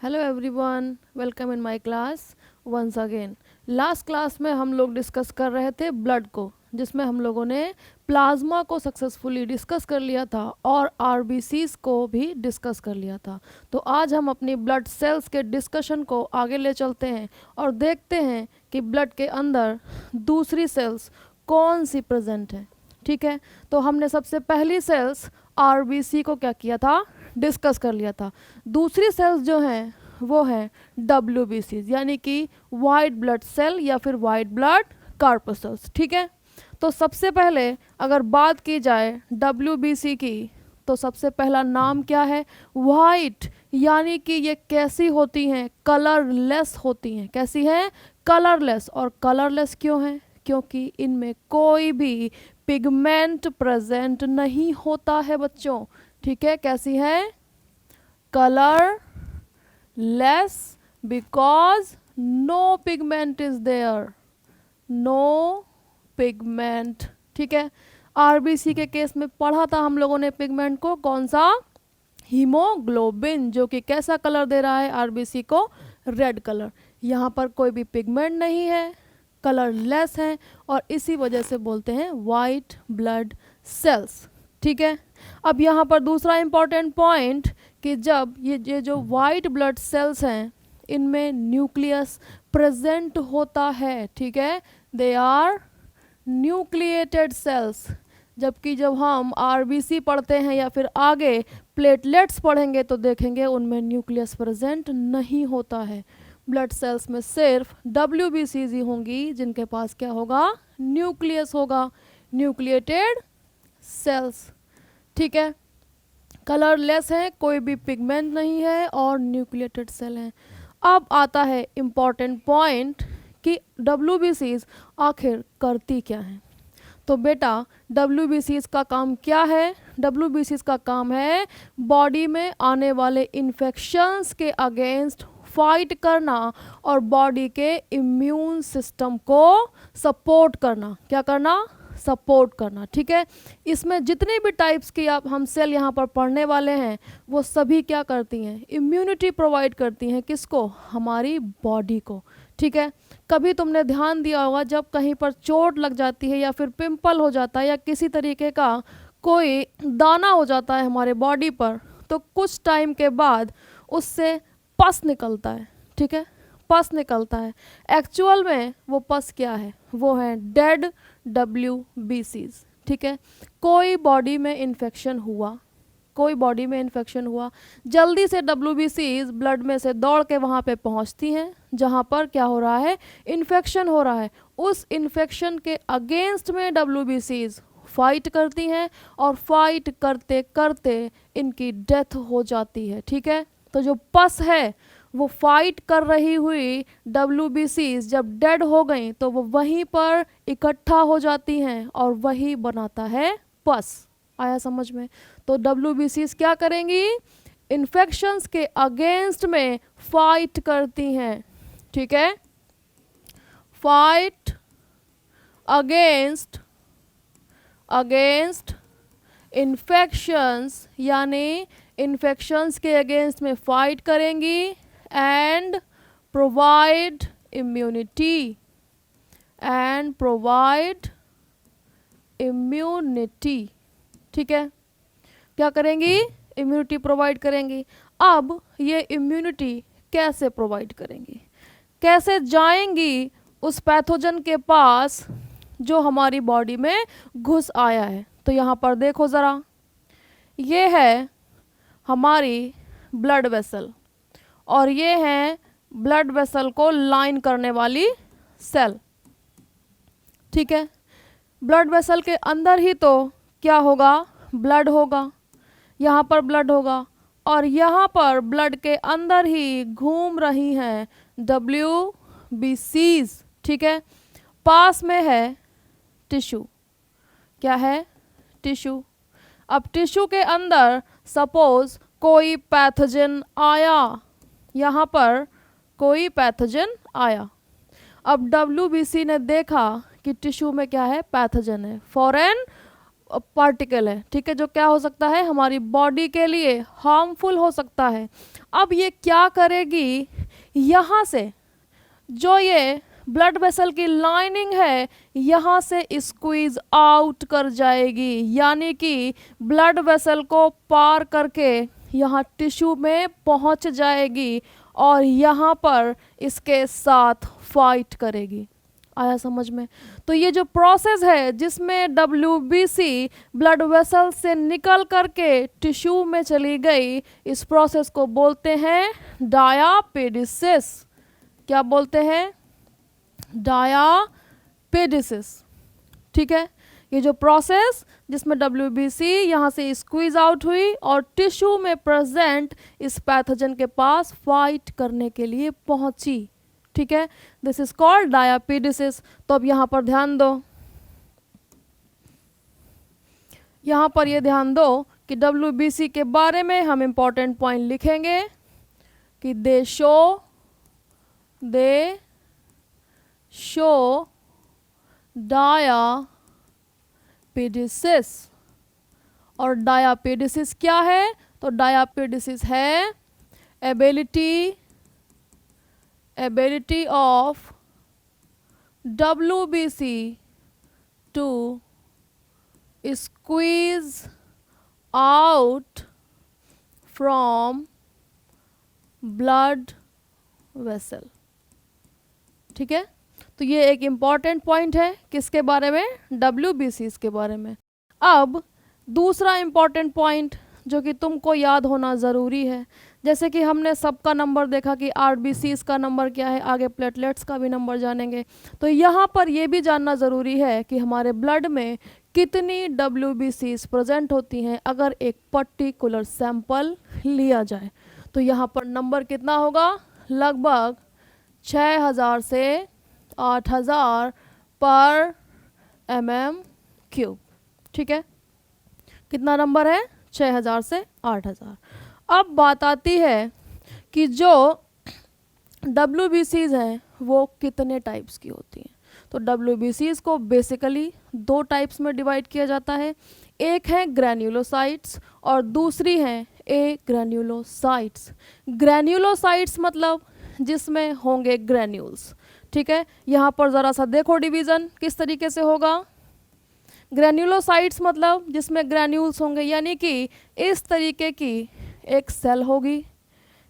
Hello everyone, welcome in my class once again. Last class में हम लोग discuss कर रहे थे ब्लड को, जिसमें हम लोगों ने प्लाज्मा को सक्सेसफुली डिस्कस कर लिया था और आरबीसीज को भी डिस्कस कर लिया था। तो आज हम अपनी ब्लड सेल्स के डिस्कशन को आगे ले चलते हैं और देखते हैं कि ब्लड के अंदर दूसरी सेल्स कौन सी प्रेजेंट है। ठीक है, तो हमने सबसे पहली सेल्स आरबीसी को क्या किया था, डिस्कस कर लिया था। दूसरी सेल्स जो हैं वो हैं डब्ल्यूबीसीज, यानी कि वाइट ब्लड सेल या फिर वाइट ब्लड कार्पसल्स। ठीक है, तो सबसे पहले अगर बात की जाए डब्ल्यूबीसी की, तो सबसे पहला नाम क्या है, वाइट, यानी कि ये कैसी होती हैं, कलरलेस होती हैं। कैसी हैं, कलरलेस। और कलरलेस क्यों हैं, क्योंकि इनमें कोई भी पिगमेंट प्रेजेंट नहीं होता है बच्चों। ठीक है, कैसी है, colourless because no pigment is there, no pigment. ठीक है, आरबीसी के केस में पढ़ा था हम लोगों ने पिगमेंट को, कौन सा, हीमोग्लोबिन, जो कि कैसा कलर दे रहा है आरबीसी को, रेड कलर। यहाँ पर कोई भी पिगमेंट नहीं है, कलरलेस है, और इसी वजह से बोलते हैं वाइट ब्लड सेल्स। ठीक है, अब यहाँ पर दूसरा इंपॉर्टेंट पॉइंट कि जब ये जो वाइट ब्लड सेल्स हैं इनमें न्यूक्लियस प्रेजेंट होता है। ठीक है, दे आर न्यूक्लिएटेड सेल्स। जबकि जब हम आरबीसी पढ़ते हैं या फिर आगे प्लेटलेट्स पढ़ेंगे तो देखेंगे उनमें न्यूक्लियस प्रेजेंट नहीं होता है। ब्लड सेल्स में सिर्फ डब्ल्यूबीसीज ही होंगी जिनके पास क्या होगा, न्यूक्लियस होगा, न्यूक्लिएटेड सेल्स। ठीक है, कलरलेस है, कोई भी पिगमेंट नहीं है और न्यूक्लिएटेड सेल हैं। अब आता है इम्पॉर्टेंट पॉइंट कि डब्ल्यूबीसीज आखिर करती क्या हैं। तो बेटा डब्ल्यूबीसीज का काम क्या है, डब्ल्यूबीसीज का काम है बॉडी में आने वाले इन्फेक्शंस के अगेंस्ट फाइट करना और बॉडी के इम्यून सिस्टम को सपोर्ट करना। क्या करना, सपोर्ट करना। ठीक है, इसमें जितने भी टाइप्स की आप हम सेल यहाँ पर पढ़ने वाले हैं वो सभी क्या करती हैं, इम्यूनिटी प्रोवाइड करती हैं। किसको, हमारी बॉडी को। ठीक है, कभी तुमने ध्यान दिया होगा जब कहीं पर चोट लग जाती है या फिर पिंपल हो जाता है या किसी तरीके का कोई दाना हो जाता है हमारे बॉडी पर, तो कुछ टाइम के बाद उससे पस निकलता है। ठीक है, पस निकलता है। एक्चुअल में वो पस क्या है, वो है डेड डब्ल्यूबीसीज। ठीक है, कोई बॉडी में इन्फेक्शन हुआ, कोई बॉडी में इन्फेक्शन हुआ, जल्दी से डब्ल्यूबीसीज ब्लड में से दौड़ के वहाँ पे पहुँचती हैं जहाँ पर क्या हो रहा है, इन्फेक्शन हो रहा है। उस इन्फेक्शन के अगेंस्ट में डब्ल्यूबीसीज फाइट करती हैं और फाइट करते करते इनकी डेथ हो जाती है। ठीक है, तो जो पस है वो फाइट कर रही हुई डब्ल्यूबीसीज जब डेड हो गई तो वो वहीं पर इकट्ठा हो जाती हैं और वही बनाता है पस। आया समझ में? तो डब्ल्यूबीसीज क्या करेंगी, इन्फेक्शंस के अगेंस्ट में फाइट करती हैं। ठीक है, फाइट अगेंस्ट इन्फेक्शंस, यानी इन्फेक्शंस के अगेंस्ट में फाइट करेंगी एंड प्रोवाइड इम्यूनिटी, ठीक है, क्या करेंगी, इम्यूनिटी प्रोवाइड करेंगी। अब ये इम्यूनिटी कैसे प्रोवाइड करेंगी, कैसे जाएंगी उस पैथोजन के पास जो हमारी बॉडी में घुस आया है। तो यहाँ पर देखो ज़रा, ये है हमारी ब्लड वेसल और ये है ब्लड वेसल को लाइन करने वाली सेल। ठीक है, ब्लड वेसल के अंदर ही तो क्या होगा, ब्लड होगा, यहाँ पर ब्लड होगा और यहाँ पर ब्लड के अंदर ही घूम रही हैं डब्ल्यूबीसीज। ठीक है, पास में है टिश्यू, क्या है, टिश्यू। अब टिश्यू के अंदर सपोज कोई पैथोजन आया, यहाँ पर कोई पैथोजन आया। अब डब्ल्यूबीसी ने देखा कि टिश्यू में क्या है, पैथोजन है, फॉरेन पार्टिकल है, ठीक है, जो क्या हो सकता है, हमारी बॉडी के लिए हार्मफुल हो सकता है। अब ये क्या करेगी, यहाँ से जो ये ब्लड वेसल की लाइनिंग है यहाँ से स्क्वीज आउट कर जाएगी, यानी कि ब्लड वेसल को पार करके यहाँ टिश्यू में पहुँच जाएगी और यहाँ पर इसके साथ फाइट करेगी। आया समझ में? तो ये जो प्रोसेस है जिसमें WBC ब्लड वेसल से निकल करके टिश्यू में चली गई, इस प्रोसेस को बोलते हैं डायापेडिसिस। क्या बोलते हैं? डायापेडिसिस। ठीक है, ये जो प्रोसेस जिसमें WBC यहाँ से स्क्वीज आउट हुई और टिश्यू में प्रेजेंट इस पैथोजन के पास फाइट करने के लिए पहुंची। ठीक है, दिस इज कॉल्ड डायापेडिसिस। तो अब यहाँ पर ध्यान दो, यहाँ पर ये ध्यान दो कि WBC के बारे में हम इंपॉर्टेंट पॉइंट लिखेंगे कि दे शो डायापेडिसिस। और डायापेडिसिस क्या है? तो डायापेडिसिस है ability of WBC to squeeze out from blood vessel। ठीक है, तो ये एक इम्पॉर्टेंट पॉइंट है किसके बारे में? WBCs के बारे में। अब दूसरा इम्पॉर्टेंट पॉइंट जो कि तुमको याद होना ज़रूरी है, जैसे कि हमने सबका नंबर देखा कि RBCs का नंबर क्या है, आगे प्लेटलेट्स का भी नंबर जानेंगे। तो यहाँ पर ये भी जानना ज़रूरी है कि हमारे ब्लड में कितनी WBCs प्रेजेंट होती हैं अगर एक पर्टिकुलर सैंपल लिया जाए। तो यहाँ पर नंबर कितना होगा? लगभग 6000 से 8000 पर mm³। ठीक है, कितना नंबर है? 6000 से 8000। अब बात आती है कि जो WBCs हैं वो कितने टाइप्स की होती हैं। तो WBCs को बेसिकली 2 टाइप्स में डिवाइड किया जाता है। एक है ग्रैन्युलोसाइट्स और दूसरी है ग्रैन्युलोसाइट्स। ग्रैन्युलोसाइट्स मतलब जिसमें होंगे ग्रैन्यूल्स। ठीक है, यहाँ पर ज़रा सा देखो डिवीज़न किस तरीके से होगा। ग्रैन्युलोसाइट्स मतलब जिसमें ग्रैन्यूल्स होंगे, यानी कि इस तरीके की एक सेल होगी,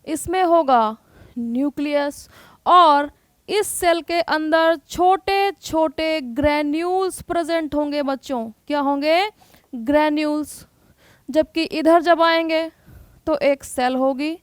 इसमें होगा न्यूक्लियस और इस सेल के अंदर छोटे छोटे ग्रैन्यूल्स प्रेजेंट होंगे बच्चों। क्या होंगे? ग्रैन्यूल्स। जबकि इधर जब आएंगे तो एक सेल होगी,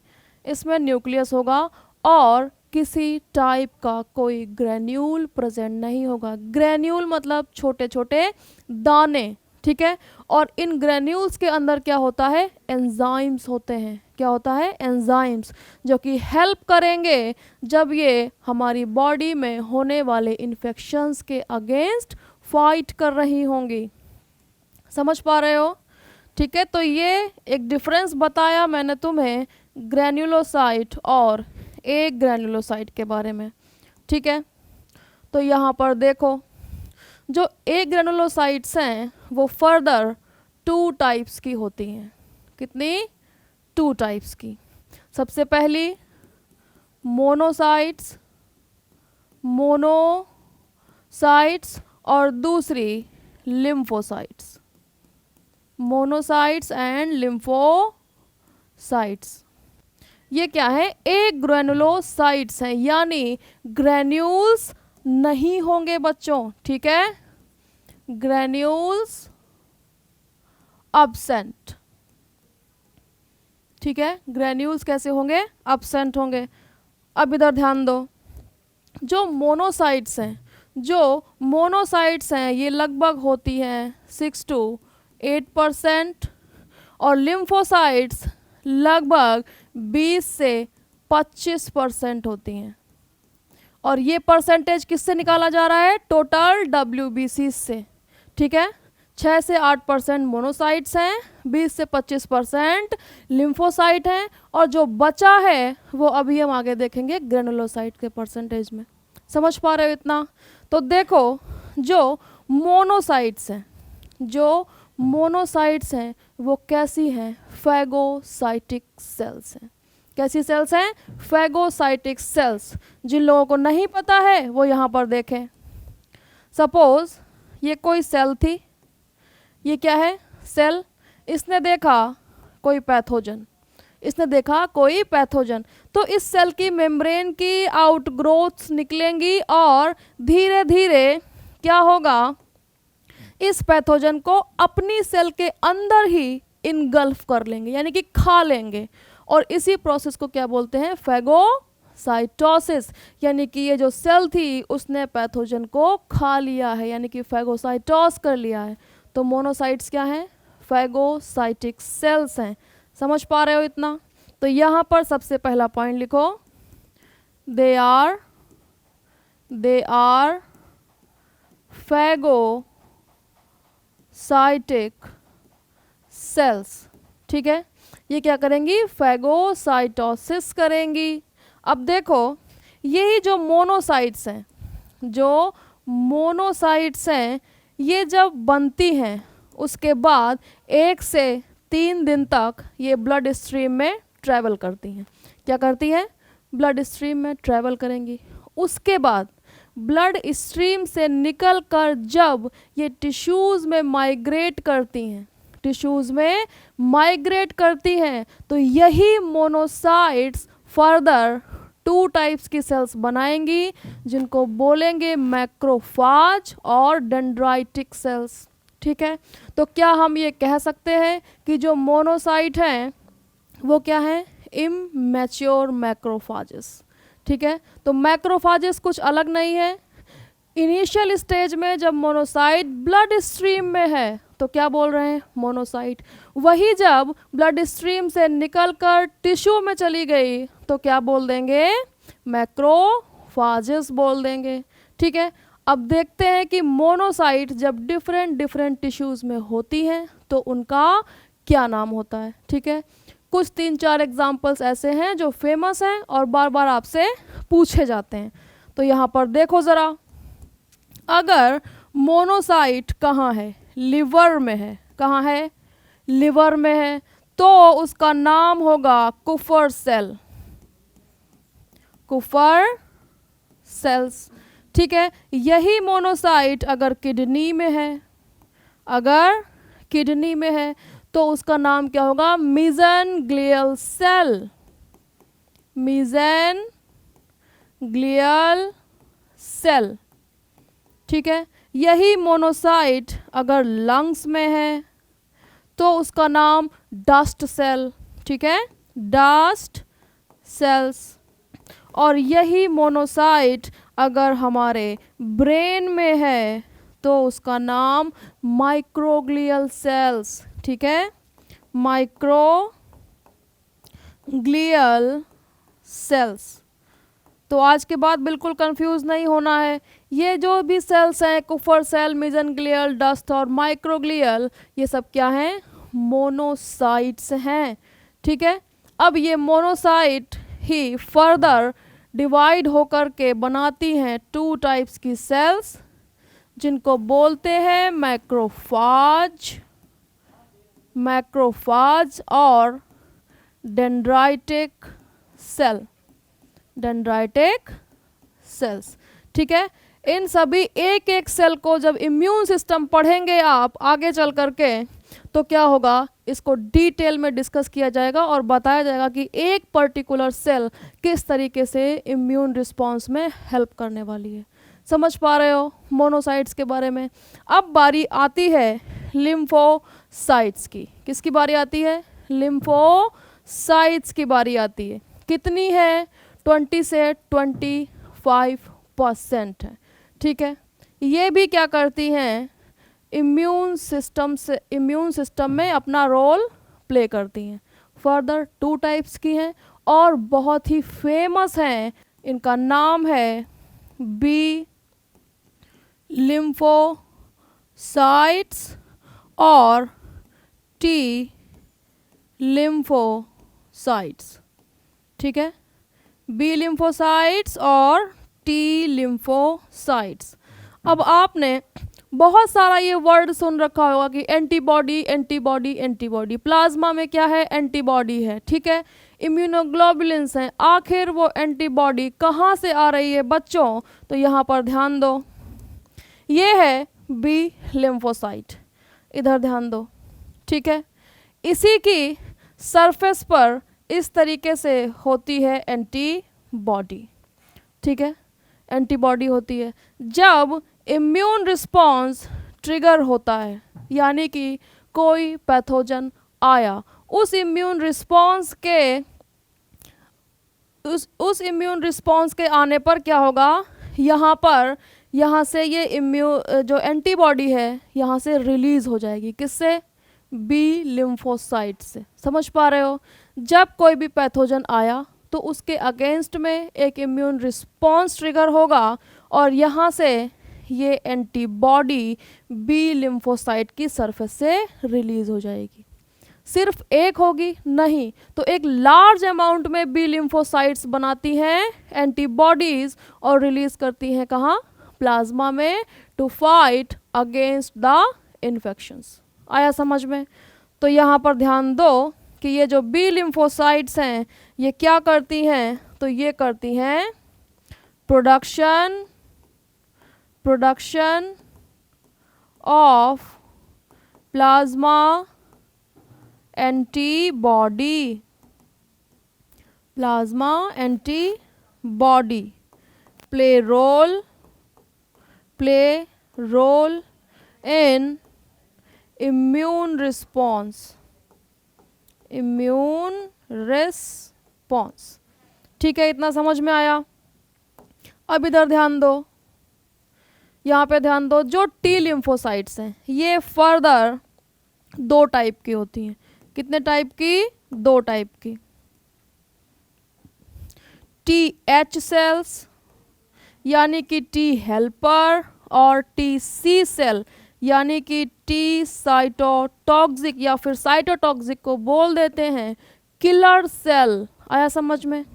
इसमें न्यूक्लियस होगा और किसी टाइप का कोई ग्रैन्यूल प्रेजेंट नहीं होगा। ग्रैन्यूल मतलब छोटे छोटे दाने। ठीक है, और इन ग्रैन्यूल्स के अंदर क्या होता है? एंजाइम्स होते हैं। क्या होता है? एंजाइम्स, जो कि हेल्प करेंगे जब ये हमारी बॉडी में होने वाले इन्फेक्शंस के अगेंस्ट फाइट कर रही होंगी। समझ पा रहे हो? ठीक है, तो ये एक डिफरेंस बताया मैंने तुम्हें ग्रैन्युलोसाइट और एक ग्रैन्युलोसाइट के बारे में। ठीक है, तो यहाँ पर देखो जो एक ग्रैन्युलोसाइट्स हैं वो फर्दर 2 टाइप्स की होती हैं। कितनी? 2 टाइप्स की। सबसे पहली मोनोसाइट्स और दूसरी लिम्फोसाइट्स। Monocytes and lymphocytes. ये क्या है? एक ग्रैन्युलोसाइट्स हैं, यानी ग्रैन्यूल्स नहीं होंगे बच्चों। ठीक है, ग्रैन्यूल्स अब्सेंट। ठीक है, ग्रैन्यूल्स कैसे होंगे? अब्सेंट होंगे। अब इधर ध्यान दो, जो मोनोसाइट्स हैं ये लगभग होती हैं 6 to 8% और लिम्फोसाइट्स लगभग 20 से 25% होती हैं। और ये परसेंटेज किससे निकाला जा रहा है? टोटल WBC से। ठीक है, 6 से 8% मोनोसाइट्स हैं, 20 से 25% लिम्फोसाइट हैं और जो बचा है वो अभी हम आगे देखेंगे ग्रैनुलोसाइट के परसेंटेज में। समझ पा रहे हो इतना? तो देखो जो मोनोसाइट्स हैं मोनोसाइट्स हैं वो कैसी हैं, फैगोसाइटिक सेल्स हैं। कैसी सेल्स हैं, फैगोसाइटिक सेल्स। जिन लोगों को नहीं पता है वो यहाँ पर देखें। सपोज ये कोई सेल थी, ये क्या है, सेल। इसने देखा कोई पैथोजन, इसने देखा कोई पैथोजन, तो इस सेल की मेम्ब्रेन की आउटग्रोथ्स निकलेंगी और धीरे धीरे क्या होगा, इस पैथोजन को अपनी सेल के अंदर ही इनगल्फ कर लेंगे, यानी कि खा लेंगे। और इसी प्रोसेस को क्या बोलते हैं, फैगोसाइटोसिस। यानी कि ये जो सेल थी उसने पैथोजन को खा लिया है, यानी कि फैगोसाइटोस कर लिया है। तो मोनोसाइट्स क्या हैं, फैगोसाइटिक सेल्स हैं। समझ पा रहे हो इतना? तो यहाँ पर सबसे पहला पॉइंट लिखो, दे आर फैगोसाइटिक सेल्स। ठीक है, ये क्या करेंगी, फैगोसाइटोसिस करेंगी। अब देखो यही जो मोनोसाइट्स हैं, जो मोनोसाइट्स हैं, ये जब बनती हैं उसके बाद 1 से 3 दिन तक ये ब्लड स्ट्रीम में ट्रैवल करती हैं। क्या करती हैं, ब्लड स्ट्रीम में ट्रैवल करेंगी। उसके बाद ब्लड स्ट्रीम से निकलकर जब ये टिश्यूज़ में माइग्रेट करती हैं, टिश्यूज़ में माइग्रेट करती हैं, तो यही मोनोसाइट्स फर्दर 2 टाइप्स की सेल्स बनाएंगी जिनको बोलेंगे मैक्रोफाज और डेंड्राइटिक सेल्स। ठीक है, तो क्या हम ये कह सकते हैं कि जो मोनोसाइट हैं वो क्या हैं, इमैच्योर मैक्रोफाजेस। ठीक है, तो मैक्रोफाजेस कुछ अलग नहीं है। इनिशियल स्टेज में जब मोनोसाइट ब्लड स्ट्रीम में है तो क्या बोल रहे हैं, मोनोसाइट। वही जब ब्लड स्ट्रीम से निकलकर टिश्यू में चली गई तो क्या बोल देंगे, मैक्रोफाजेस बोल देंगे। ठीक है, अब देखते हैं कि मोनोसाइट जब डिफरेंट टिश्यूज़ में होती हैं तो उनका क्या नाम होता है। ठीक है, कुछ 3-4 एग्जाम्पल्स ऐसे हैं जो फेमस हैं और बार बार आपसे पूछे जाते हैं। तो यहाँ पर देखो ज़रा, अगर मोनोसाइट कहाँ है, लिवर में है। कहाँ है, लिवर में है, तो उसका नाम होगा कुफर सेल, कुफर सेल्स। ठीक है, यही मोनोसाइट अगर किडनी में है, अगर किडनी में है तो उसका नाम क्या होगा, मीज़ेनग्लियल सेल, मीज़ेनग्लियल सेल। ठीक है, यही मोनोसाइट अगर लंग्स में है तो उसका नाम डस्ट सेल। ठीक है, डस्ट सेल्स। और यही मोनोसाइट अगर हमारे ब्रेन में है तो उसका नाम माइक्रोग्लियल सेल्स। ठीक है, माइक्रोग्लियल सेल्स। तो आज के बाद बिल्कुल कंफ्यूज नहीं होना है। ये जो भी सेल्स हैं, कुफर सेल, मीज़ेनग्लियल, डस्ट और माइक्रोग्लियल, ये सब क्या हैं, मोनोसाइट्स हैं। ठीक है, अब ये मोनोसाइट ही फर्दर डिवाइड होकर के बनाती हैं 2 टाइप्स की सेल्स जिनको बोलते हैं मैक्रोफाज और डेंड्राइटिक सेल, डेंड्राइटिक सेल्स। ठीक है, इन सभी एक एक सेल को जब इम्यून सिस्टम पढ़ेंगे आप आगे चल करके तो क्या होगा, इसको डिटेल में डिस्कस किया जाएगा और बताया जाएगा कि एक पर्टिकुलर सेल किस तरीके से इम्यून रिस्पॉन्स में हेल्प करने वाली है। समझ पा रहे हो मोनोसाइट्स के बारे में। अब बारी आती है लिम्फोसाइट्स की। किसकी बारी आती है, लिम्फोसाइट्स की बारी आती है। कितनी है, 20 से 25% है। ठीक है, ये भी क्या करती हैं, इम्यून सिस्टम में अपना रोल प्ले करती हैं। फर्दर 2 टाइप्स की हैं और बहुत ही फेमस हैं। इनका नाम है बी लिम्फोसाइट्स और टी लिम्फोसाइट्स। ठीक है, बी लिम्फोसाइट्स और टी लिम्फोसाइट्स। अब आपने बहुत सारा ये वर्ड सुन रखा होगा कि एंटीबॉडी एंटीबॉडी एंटीबॉडी। प्लाज्मा में क्या है? एंटीबॉडी है, ठीक है। इम्यूनोग्लोबुलिन्स हैं। आखिर वो एंटीबॉडी कहाँ से आ रही है बच्चों? तो यहाँ पर ध्यान दो, ये है बी लिम्फोसाइट, इधर ध्यान दो, ठीक है। इसी की सरफेस पर इस तरीके से होती है एंटीबॉडी, ठीक है, एंटीबॉडी होती है। जब इम्यून रिस्पॉन्स ट्रिगर होता है, यानी कि कोई पैथोजन आया, उस इम्यून रिस्पॉन्स के आने पर क्या होगा? यहाँ से ये जो एंटीबॉडी है यहाँ से रिलीज हो जाएगी। किससे? बी लिम्फोसाइट से। समझ पा रहे हो? जब कोई भी पैथोजन आया तो उसके अगेंस्ट में एक इम्यून रिस्पॉन्स ट्रिगर होगा और यहाँ से ये एंटीबॉडी बी लिम्फोसाइट की सरफेस से रिलीज हो जाएगी। सिर्फ एक होगी? नहीं, तो एक लार्ज अमाउंट में बी लिम्फोसाइट्स बनाती हैं एंटीबॉडीज और रिलीज करती हैं कहाँ? प्लाज्मा में, to fight against the infections. आया समझ में? तो यहाँ पर ध्यान दो कि ये जो बी लिम्फोसाइट्स हैं ये क्या करती हैं? तो ये करती हैं production of plasma antibody. Plasma antibody play role in immune response. ठीक है, इतना समझ में आया? अब इधर ध्यान दो, यहाँ पे ध्यान दो, जो टी लिम्फोसाइट्स हैं ये फर्दर 2 टाइप की होती हैं। कितने टाइप की? 2 टाइप की। टी एच सेल्स यानी कि टी हेल्पर, और टी सी सेल यानी कि टी साइटोटॉक्सिक या फिर साइटोटॉक्सिक को बोल देते हैं किलर सेल। आया समझ में?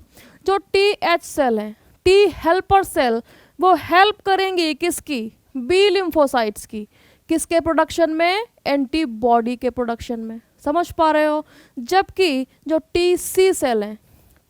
जो टी एच सेल है, टी हेल्पर सेल, वो हेल्प करेंगी किसकी? बी लिम्फोसाइट्स की। किसके प्रोडक्शन में? एंटीबॉडी के प्रोडक्शन में। समझ पा रहे हो? जबकि जो टी सी सेल है,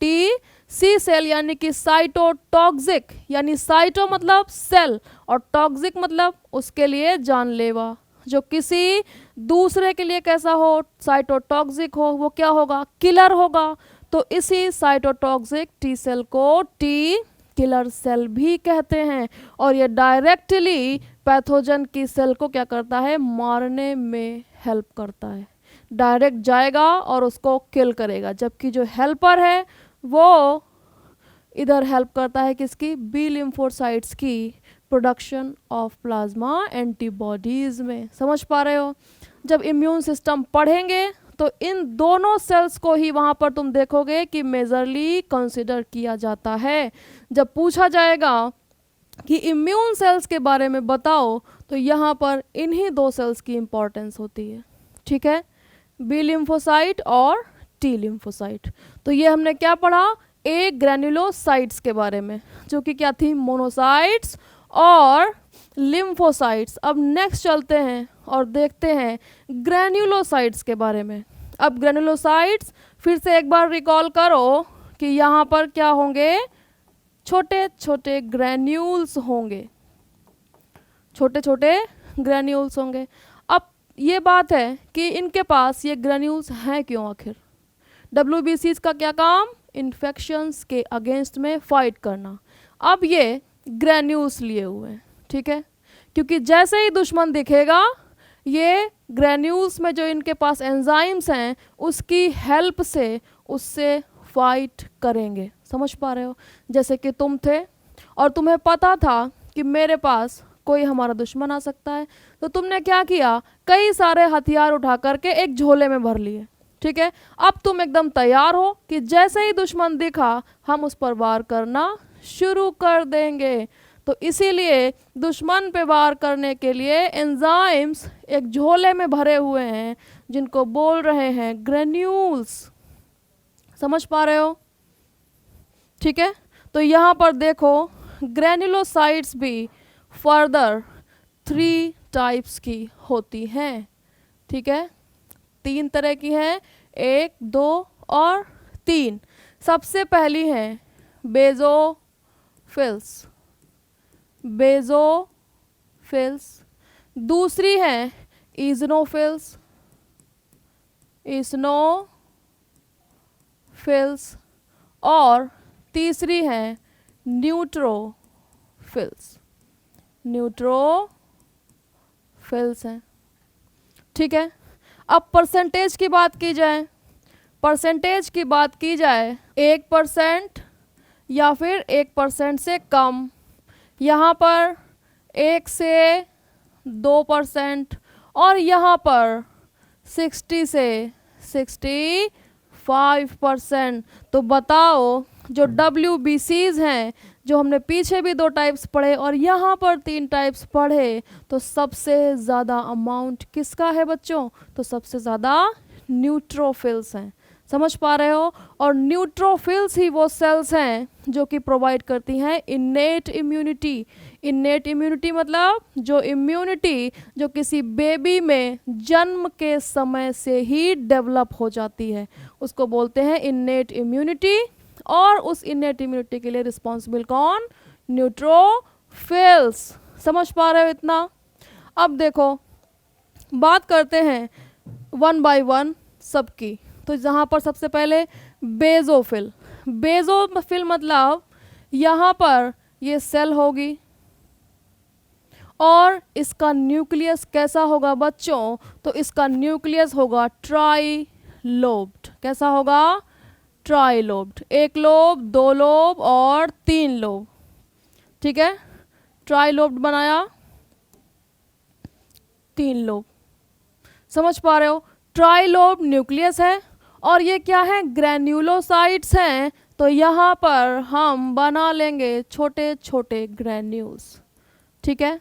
टी सी सेल यानी कि साइटोटॉक्सिक, यानी साइटो मतलब सेल और टॉक्सिक मतलब उसके लिए जानलेवा, जो किसी दूसरे के लिए कैसा हो? साइटोटॉक्सिक हो, वो क्या होगा? किलर होगा। तो इसी साइटोटॉक्सिक टी सेल को टी किलर सेल भी कहते हैं और ये डायरेक्टली पैथोजन की सेल को क्या करता है? मारने में हेल्प करता है। डायरेक्ट जाएगा और उसको किल करेगा। जबकि जो हेल्पर है वो इधर हेल्प करता है किसकी? बी लिम्फोसाइट्स की प्रोडक्शन ऑफ प्लाज्मा एंटीबॉडीज में। समझ पा रहे हो? जब इम्यून सिस्टम पढ़ेंगे तो इन दोनों सेल्स को ही वहाँ पर तुम देखोगे कि मेजरली कंसिडर किया जाता है। जब पूछा जाएगा कि इम्यून सेल्स के बारे में बताओ तो यहाँ पर इन्हीं 2 सेल्स की इंपॉर्टेंस होती है। ठीक है, बी लिम्फोसाइट और टी लिम्फोसाइट। तो ये हमने क्या पढ़ा? एक ग्रैन्युलोसाइट्स के बारे में, जो कि क्या थी? मोनोसाइट्स और लिम्फोसाइट्स। अब नेक्स्ट चलते हैं और देखते हैं ग्रैन्युलोसाइट्स के बारे में। अब ग्रैन्युलोसाइट्स फिर से एक बार रिकॉल करो कि यहाँ पर क्या होंगे? छोटे छोटे ग्रैन्यूल्स होंगे, छोटे छोटे ग्रैन्यूल्स होंगे। अब ये बात है कि इनके पास ये ग्रैन्यूल्स हैं क्यों आखिर? WBCs का क्या काम? इन्फेक्शंस के अगेंस्ट में फाइट करना। अब ये ग्रैन्यूल्स लिए हुए हैं, ठीक है, क्योंकि जैसे ही दुश्मन दिखेगा ये ग्रैन्यूल्स में जो इनके पास एंजाइम्स हैं उसकी हेल्प से उससे फाइट करेंगे। समझ पा रहे हो? जैसे कि तुम थे और तुम्हें पता था कि मेरे पास कोई हमारा दुश्मन आ सकता है, तो तुमने क्या किया? कई सारे हथियार उठा करके एक झोले में भर लिए। ठीक है, अब तुम एकदम तैयार हो कि जैसे ही दुश्मन दिखा हम उस पर वार करना शुरू कर देंगे। तो इसीलिए दुश्मन पे वार करने के लिए एंजाइम्स एक झोले में भरे हुए हैं जिनको बोल रहे हैं ग्रैन्यूल्स। समझ पा रहे हो? ठीक है, तो यहाँ पर देखो ग्रैन्युलोसाइट्स भी फर्दर 3 टाइप्स की होती हैं, ठीक है। 3 तरह की हैं, 1, 2 और 3। सबसे पहली है बेजोफिल्स, बेजोफिल्स। दूसरी है इजनोफिल्स, इजनोफिल्स। और तीसरी है न्यूट्रोफिल्स, न्यूट्रोफिल्स हैं, ठीक है। अब परसेंटेज की बात की जाए, परसेंटेज की बात की जाए 1% या फिर 1% से कम, यहाँ पर 1 से 2% और यहाँ पर 60 से 65%। तो बताओ जो WBCs हैं, जो हमने पीछे भी 2 टाइप्स पढ़े और यहाँ पर 3 टाइप्स पढ़े, तो सबसे ज़्यादा अमाउंट किसका है बच्चों? तो सबसे ज़्यादा न्यूट्रोफिल्स हैं, समझ पा रहे हो। और न्यूट्रोफिल्स ही वो सेल्स हैं जो कि प्रोवाइड करती हैं इन्नेट इम्यूनिटी। इन्नेट इम्यूनिटी मतलब जो इम्यूनिटी जो किसी बेबी में जन्म के समय से ही डेवलप हो जाती है, उसको बोलते हैं इन्नेट इम्यूनिटी। और उस इन्नेट इम्यूनिटी के लिए रिस्पॉन्सिबल कौन? न्यूट्रोफिल्स। समझ पा रहे हो इतना? अब देखो बात करते हैं 1 by 1 सबकी। तो जहाँ पर सबसे पहले बेजोफिल, बेजोफिल मतलब यहाँ पर ये सेल होगी और इसका न्यूक्लियस कैसा होगा बच्चों? तो इसका न्यूक्लियस होगा ट्राइलोब्ड। कैसा होगा? ट्राइलोब्ड। 1 लोब, 2 लोब और 3 लोब, ठीक है। ट्राइलोब्ड बनाया, 3 लोब। समझ पा रहे हो? ट्राइलोब न्यूक्लियस है और ये क्या है? ग्रैन्युलोसाइट्स हैं। तो यहाँ पर हम बना लेंगे छोटे छोटे ग्रैन्यूल्स, ठीक है।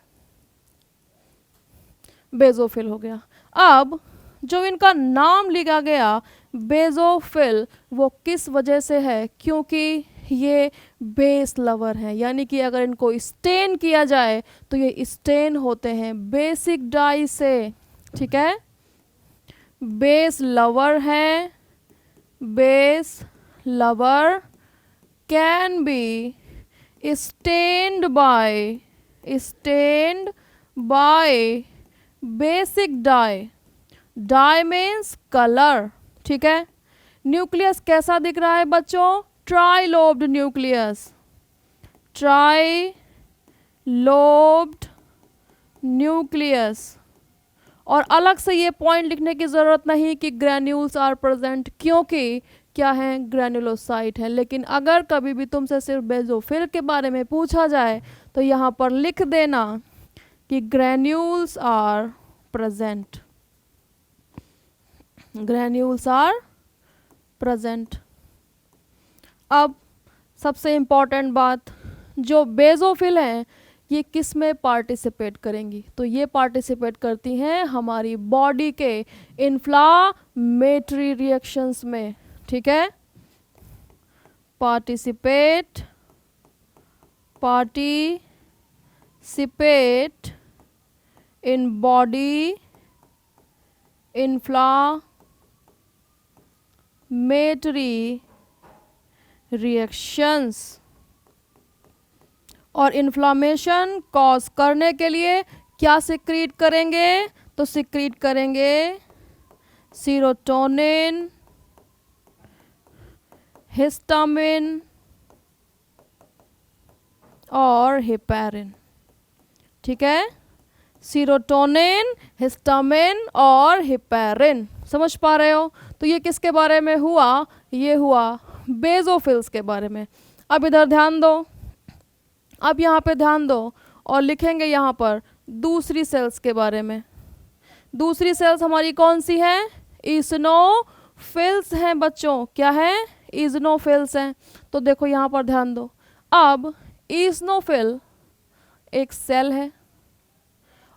बेजोफिल हो गया। अब जो इनका नाम लिखा गया बेजोफिल, वो किस वजह से है? क्योंकि ये बेस लवर है, यानी कि अगर इनको स्टेन किया जाए तो ये स्टेन होते हैं बेसिक डाई से, ठीक है। बेस लवर है, base lover can be stained by basic dye. Dye means colour, ठीक है। न्यूक्लियस कैसा दिख रहा है बच्चों? Trilobed nucleus, trilobed nucleus. और अलग से ये पॉइंट लिखने की ज़रूरत नहीं कि ग्रैन्यूल्स आर प्रेजेंट, क्योंकि क्या है? ग्रैन्युलोसाइट है। लेकिन अगर कभी भी तुमसे सिर्फ बेजोफिल के बारे में पूछा जाए तो यहाँ पर लिख देना कि granules are present, granules are present. अब सबसे इम्पॉर्टेंट बात, जो बेजोफिल हैं ये किस में पार्टिसिपेट करेंगी? तो ये पार्टिसिपेट करती हैं हमारी बॉडी के इन्फ्लामेटरी रिएक्शंस में, ठीक है। Participate in body inflammatory reactions. और इन्फ्लामेशन कॉज करने के लिए क्या सिक्रीट करेंगे? तो सिक्रीट करेंगे सीरोटोनिन, हिस्टामिन और हेपेरिन, ठीक है। सीरोटोनिन, हिस्टामिन और हेपेरिन। समझ पा रहे हो? तो ये किसके बारे में हुआ? ये हुआ बेजोफिल्स के बारे में। अब इधर ध्यान दो, अब यहाँ पे ध्यान दो और लिखेंगे यहाँ पर दूसरी सेल्स के बारे में। दूसरी सेल्स हमारी कौन सी है? इजनोफिल्स हैं बच्चों। क्या है? इजनोफिल्स हैं। तो देखो यहाँ पर ध्यान दो। अब इजनोफिल एक सेल है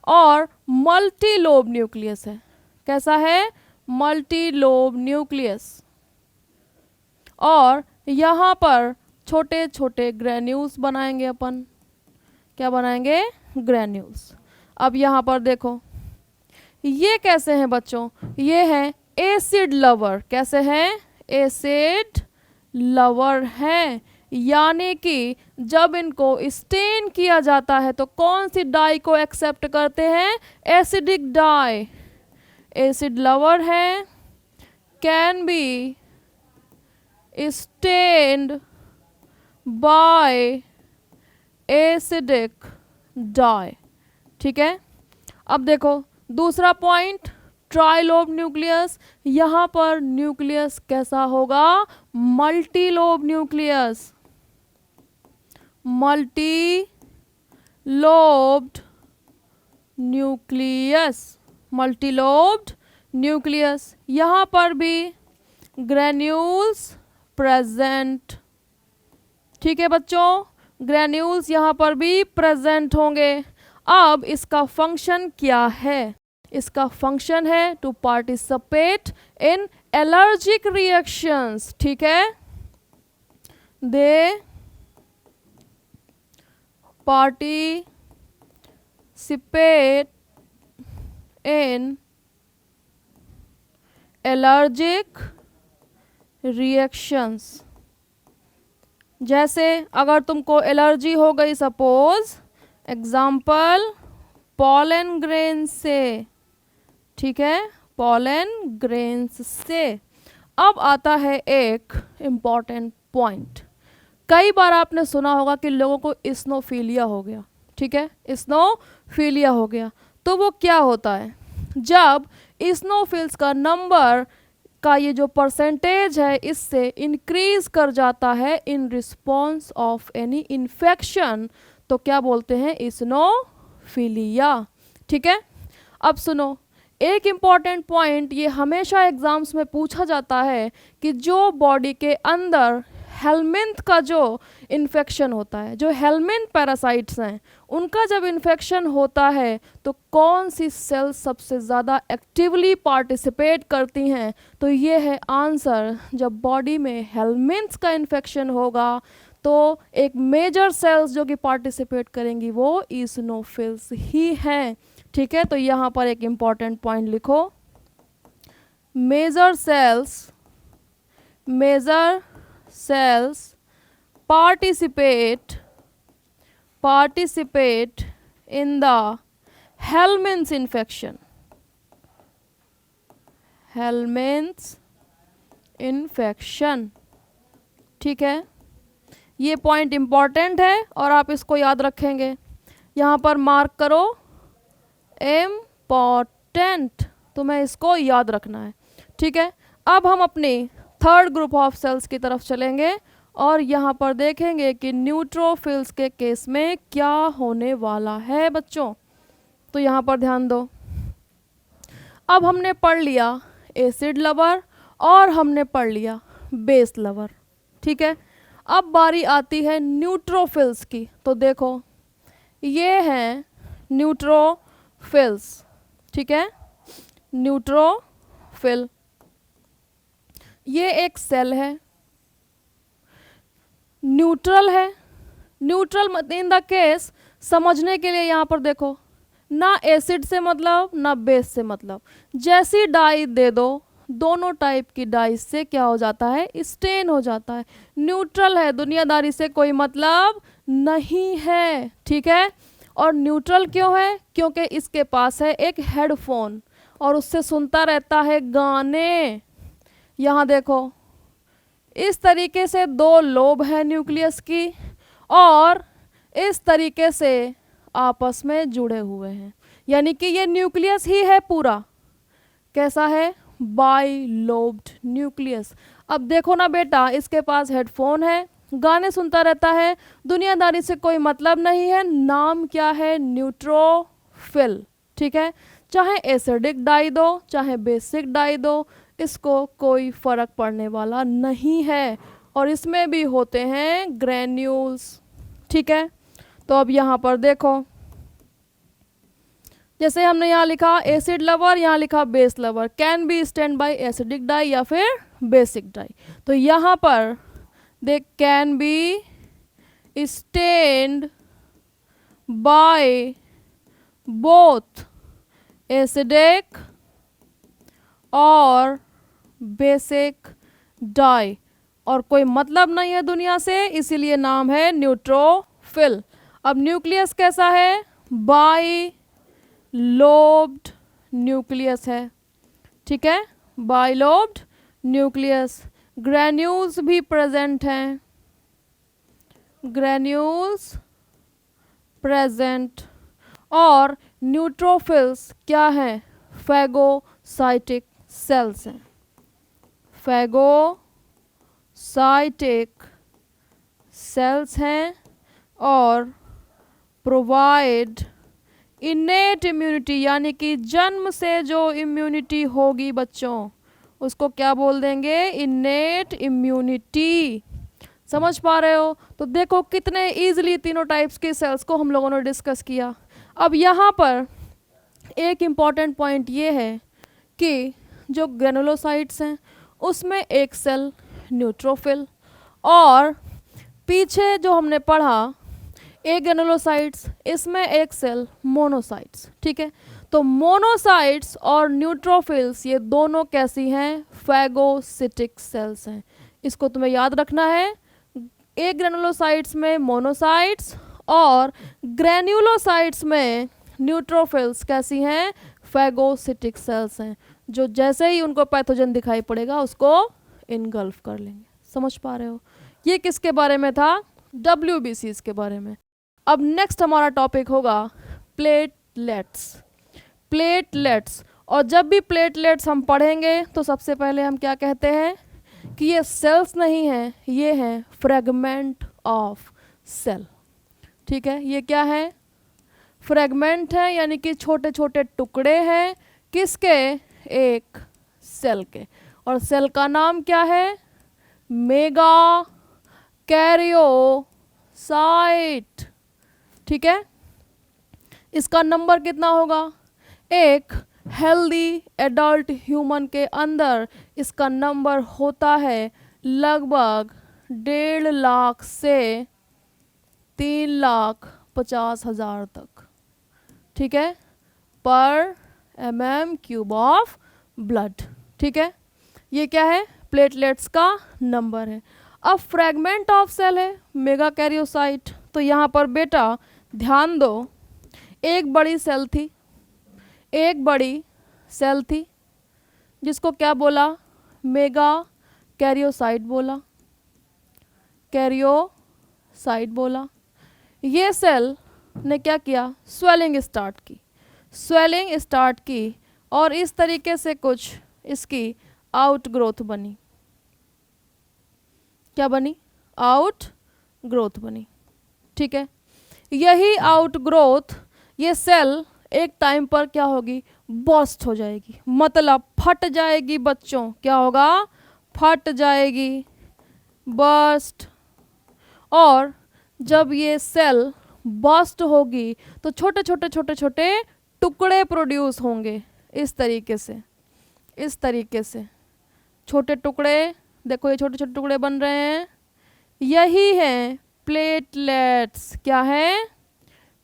और मल्टी लोब न्यूक्लियस है। कैसा है? Multi lobe nucleus. और यहाँ पर छोटे छोटे ग्रैन्यूल्स बनाएंगे अपन। क्या बनाएंगे? ग्रैन्यूल्स। अब यहाँ पर देखो, ये कैसे हैं बच्चों, ये हैं एसिड लवर। कैसे हैं? एसिड लवर हैं। यानी कि जब इनको स्टेन किया जाता है तो कौन सी डाई को एक्सेप्ट करते हैं? Acidic dye. एसिड लवर है, can be stained by acidic dye. ठीक है, अब देखो दूसरा पॉइंट, ट्राइलोब न्यूक्लियस। यहाँ पर न्यूक्लियस कैसा होगा? Multilobe nucleus. Multilobed nucleus. Multilobed nucleus. यहाँ पर भी ग्रेन्यूल्स प्रेजेंट। ठीक है बच्चों, ग्रेन्यूल्स यहाँ पर भी प्रेजेंट होंगे। अब इसका फंक्शन क्या है? इसका फंक्शन है to participate in allergic reactions. ठीक है, दे participate in allergic reactions। जैसे अगर तुमको एलर्जी हो गई, सपोज एग्जाम्पल पॉलन ग्रेन से। ठीक है, पॉलन ग्रेन्स से। अब आता है एक इम्पॉर्टेंट पॉइंट। कई बार आपने सुना होगा कि लोगों को इस्नोफीलिया हो गया। ठीक है, इस्नोफीलिया हो गया तो वो क्या होता है? जब इस्नोफिल्स का नंबर का ये जो परसेंटेज है इससे इंक्रीज कर जाता है in response of any infection, तो क्या बोलते हैं? इस्नोफीलिया। ठीक है, अब सुनो एक इम्पॉर्टेंट पॉइंट, ये हमेशा एग्जाम्स में पूछा जाता है कि जो बॉडी के अंदर हेलमिंथ का जो इन्फेक्शन होता है, जो हेलमिंथ पैरासाइट्स हैं, उनका जब इन्फेक्शन होता है तो कौन सी सेल्स सबसे ज़्यादा एक्टिवली पार्टिसिपेट करती हैं? तो ये है आंसर। जब बॉडी में हेलमिंथ का इन्फेक्शन होगा तो एक मेजर सेल्स जो कि पार्टिसिपेट करेंगी वो ईसनोफिल्स ही हैं। ठीक है, तो यहाँ पर एक इम्पॉर्टेंट पॉइंट लिखो, major cells participate in the Helminth's infection। Helminth's infection। ठीक है, ये पॉइंट इंपॉर्टेंट है और आप इसको याद रखेंगे। यहाँ पर मार्क करो इम्पॉर्टेंट, तुम्हें इसको याद रखना है। ठीक है, अब हम अपनी थर्ड ग्रुप ऑफ सेल्स की तरफ चलेंगे और यहाँ पर देखेंगे कि न्यूट्रोफिल्स के केस में क्या होने वाला है बच्चों। तो यहाँ पर ध्यान दो, अब हमने पढ़ लिया एसिड लवर और हमने पढ़ लिया बेस लवर। ठीक है, अब बारी आती है न्यूट्रोफिल्स की। तो देखो ये हैं न्यूट्रोफिल्स। ठीक है, न्यूट्रोफिल ये एक सेल है, न्यूट्रल है। न्यूट्रल इन द केस समझने के लिए यहाँ पर देखो, ना एसिड से मतलब ना बेस से मतलब। जैसी डाई दे दो, दोनों टाइप की डाई से क्या हो जाता है? स्टेन हो जाता है। न्यूट्रल है, दुनियादारी से कोई मतलब नहीं है। ठीक है, और न्यूट्रल क्यों है? क्योंकि इसके पास है एक हेडफोन और उससे सुनता रहता है गाने। यहाँ देखो इस तरीके से दो लोब हैं न्यूक्लियस की और इस तरीके से आपस में जुड़े हुए हैं, यानी कि ये न्यूक्लियस ही है पूरा। कैसा है? By lobed nucleus. अब देखो ना बेटा, इसके पास हेडफोन है, गाने सुनता रहता है, दुनियादारी से कोई मतलब नहीं है। नाम क्या है? न्यूट्रोफिल। ठीक है, चाहे एसिडिक डाई दो चाहे बेसिक डाई दो, इसको कोई फर्क पड़ने वाला नहीं है। और इसमें भी होते हैं ग्रेन्यूल्स। ठीक है, तो अब यहाँ पर देखो, जैसे हमने यहाँ लिखा एसिड लवर, यहाँ लिखा base lover, can be stained by acidic dye या फिर बेसिक डाई। तो यहाँ पर they can be stained by both acidic और बेसिक डाई, और कोई मतलब नहीं है दुनिया से, इसीलिए नाम है न्यूट्रोफिल। अब न्यूक्लियस कैसा है? बाई लोब्ड न्यूक्लियस है, ठीक है, बाई लोब्ड न्यूक्लियस। ग्रेन्यूल्स भी प्रेजेंट हैं, ग्रेन्यूल्स प्रेजेंट। और न्यूट्रोफिल्स क्या हैं? फैगोसाइटिक सेल्स हैं, फैगोसाइटिक सेल्स हैं और प्रोवाइड इनेट इम्यूनिटी, यानी कि जन्म से जो इम्यूनिटी होगी बच्चों उसको क्या बोल देंगे? Innate immunity. समझ पा रहे हो? तो देखो कितने इजीली तीनों टाइप्स के सेल्स को हम लोगों ने डिस्कस किया। अब यहाँ पर एक इम्पॉर्टेंट पॉइंट ये है कि जो ग्रेनुलोसाइट्स हैं उसमें एक सेल न्यूट्रोफिल, और पीछे जो हमने पढ़ा एक ग्रेनुलोसाइट्स, इसमें एक सेल मोनोसाइट्स, ठीक है। तो मोनोसाइट्स और न्यूट्रोफिल्स ये दोनों कैसी हैं? फैगोसिटिक सेल्स हैं। इसको तुम्हें याद रखना है। एक ग्रेनुलोसाइट्स में मोनोसाइट्स और ग्रेन्युलोसाइट्स में न्यूट्रोफिल्स कैसी हैं? फैगोसिटिक सेल्स हैं, जो जैसे ही उनको पैथोजन दिखाई पड़ेगा उसको इनगल्फ कर लेंगे। समझ पा रहे हो? ये किसके बारे में था? WBCs के बारे में। अब नेक्स्ट हमारा टॉपिक होगा प्लेटलेट्स। प्लेटलेट्स, और जब भी प्लेटलेट्स हम पढ़ेंगे तो सबसे पहले हम क्या कहते हैं कि ये सेल्स नहीं हैं, ये हैं फ्रेगमेंट ऑफ सेल, ठीक है। ये क्या है? फ्रेगमेंट है, यानी कि छोटे छोटे टुकड़े हैं किसके? एक सेल के। और सेल का नाम क्या है? मेगा कैरियोसाइट, ठीक है। इसका नंबर कितना होगा? एक हेल्दी एडल्ट ह्यूमन के अंदर इसका नंबर होता है लगभग 1.5 लाख से 3,50,000 तक, ठीक है, पर mm³ ऑफ ब्लड, ठीक है। ये क्या है? प्लेटलेट्स का नंबर है। अब फ्रेगमेंट ऑफ सेल है मेगा कैरियोसाइट, तो यहाँ पर बेटा ध्यान दो, एक बड़ी सेल थी, एक बड़ी सेल थी जिसको क्या बोला? मेगा कैरियोसाइट बोला, कैरियोसाइट बोला। ये सेल ने क्या किया? स्वेलिंग स्टार्ट की, स्वेलिंग स्टार्ट की, और इस तरीके से कुछ इसकी आउट ग्रोथ बनी। क्या बनी? आउट ग्रोथ बनी, ठीक है। यही आउट ग्रोथ, ये सेल एक टाइम पर क्या होगी? बर्स्ट हो जाएगी, मतलब फट जाएगी बच्चों। क्या होगा? फट जाएगी, बर्स्ट। और जब ये सेल बर्स्ट होगी तो छोटे छोटे छोटे छोटे टुकड़े प्रोड्यूस होंगे, इस तरीके से, इस तरीके से छोटे टुकड़े। देखो ये छोटे छोटे टुकड़े बन रहे हैं, यही हैं प्लेटलेट्स। क्या है?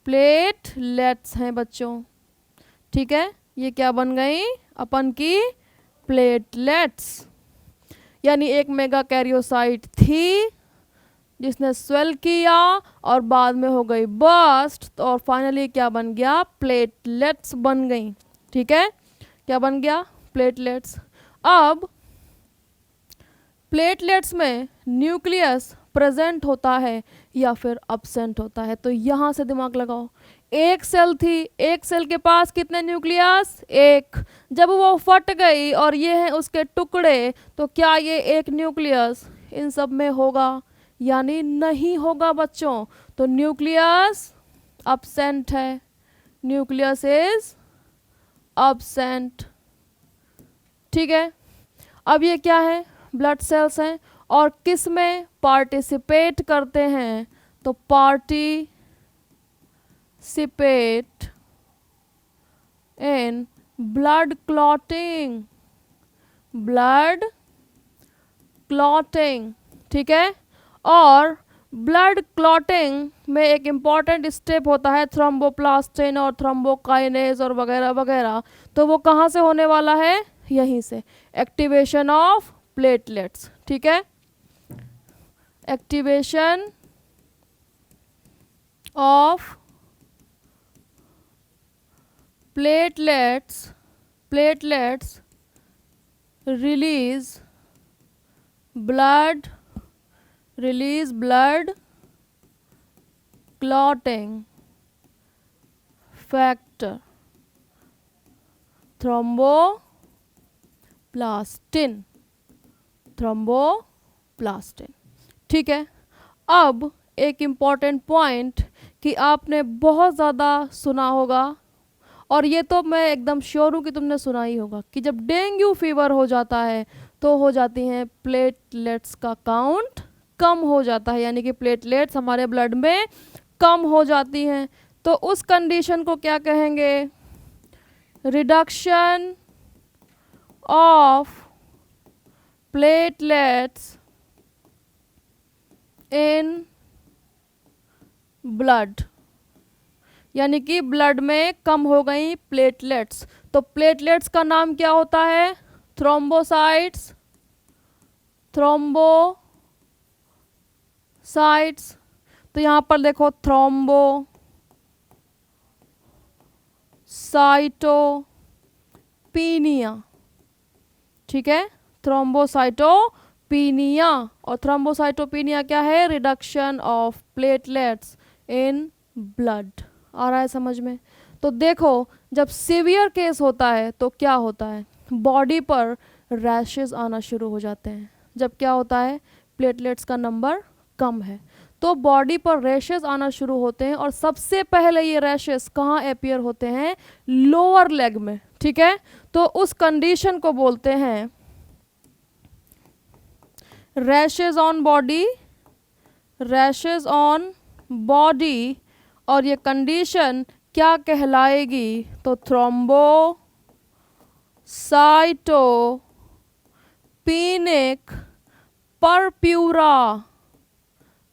प्लेटलेट्स हैं बच्चों, ठीक है। ये क्या बन गई? अपन की प्लेटलेट्स। यानी एक मेगा कैरियोसाइट थी जिसने स्वेल किया और बाद में हो गई बर्स्ट, तो और फाइनली क्या बन गया? प्लेटलेट्स बन गई, ठीक है। क्या बन गया? प्लेटलेट्स। अब प्लेटलेट्स में न्यूक्लियस प्रेजेंट होता है या फिर अब्सेंट होता है, तो यहाँ से दिमाग लगाओ। एक सेल थी, एक सेल के पास कितने न्यूक्लियस? एक। जब वो फट गई और ये हैं उसके टुकड़े, तो क्या ये एक न्यूक्लियस इन सब में होगा? यानी नहीं होगा बच्चों। तो न्यूक्लियस अब्सेंट है, न्यूक्लियस इज अब्सेंट, ठीक है। अब ये क्या है? ब्लड सेल्स हैं, और किस में पार्टिसिपेट करते हैं? तो participate in blood clotting, blood clotting, ठीक है। और ब्लड क्लॉटिंग में एक इम्पॉर्टेंट स्टेप होता है थ्रोम्बोप्लास्टिन और थ्रोम्बोकाइनेज और वगैरह वगैरह, तो वो कहाँ से होने वाला है, यहीं से, एक्टिवेशन ऑफ प्लेटलेट्स, ठीक है, activation of platelets, platelets release blood, release blood clotting factor thromboplastin, thromboplastin, ठीक है। अब एक इम्पॉर्टेंट पॉइंट कि आपने बहुत ज़्यादा सुना होगा, और ये तो मैं एकदम श्योर हूँ कि तुमने सुना ही होगा, कि जब डेंगू फीवर हो जाता है तो हो जाती हैं प्लेटलेट्स का काउंट कम हो जाता है, यानी कि प्लेटलेट्स हमारे ब्लड में कम हो जाती हैं। तो उस कंडीशन को क्या कहेंगे, reduction of platelets in blood, यानी कि ब्लड में कम हो गई प्लेटलेट्स। तो प्लेटलेट्स का नाम क्या होता है, थ्रोम्बोसाइट्स, थ्रोम्बोसाइट्स। तो यहाँ पर देखो थ्रोम्बो साइटोपिनिया, ठीक है, थ्रोम्बोसाइटोपिनिया। और थ्रोम्बोसाइटोपिनिया क्या है, reduction of platelets in blood. आ रहा है समझ में। तो देखो जब सीवियर केस होता है तो क्या होता है, बॉडी पर रैशेस आना शुरू हो जाते हैं। जब क्या होता है, प्लेटलेट्स का नंबर कम है तो बॉडी पर रैशेस आना शुरू होते हैं, और सबसे पहले ये रैशेस कहाँ अपीयर होते हैं, लोअर लेग में, ठीक है। तो उस कंडीशन को बोलते हैं rashes on body, rashes on body. और ये कंडीशन क्या कहलाएगी, तो थ्रोम्बोसाइटोपिनिक परप्यूरा,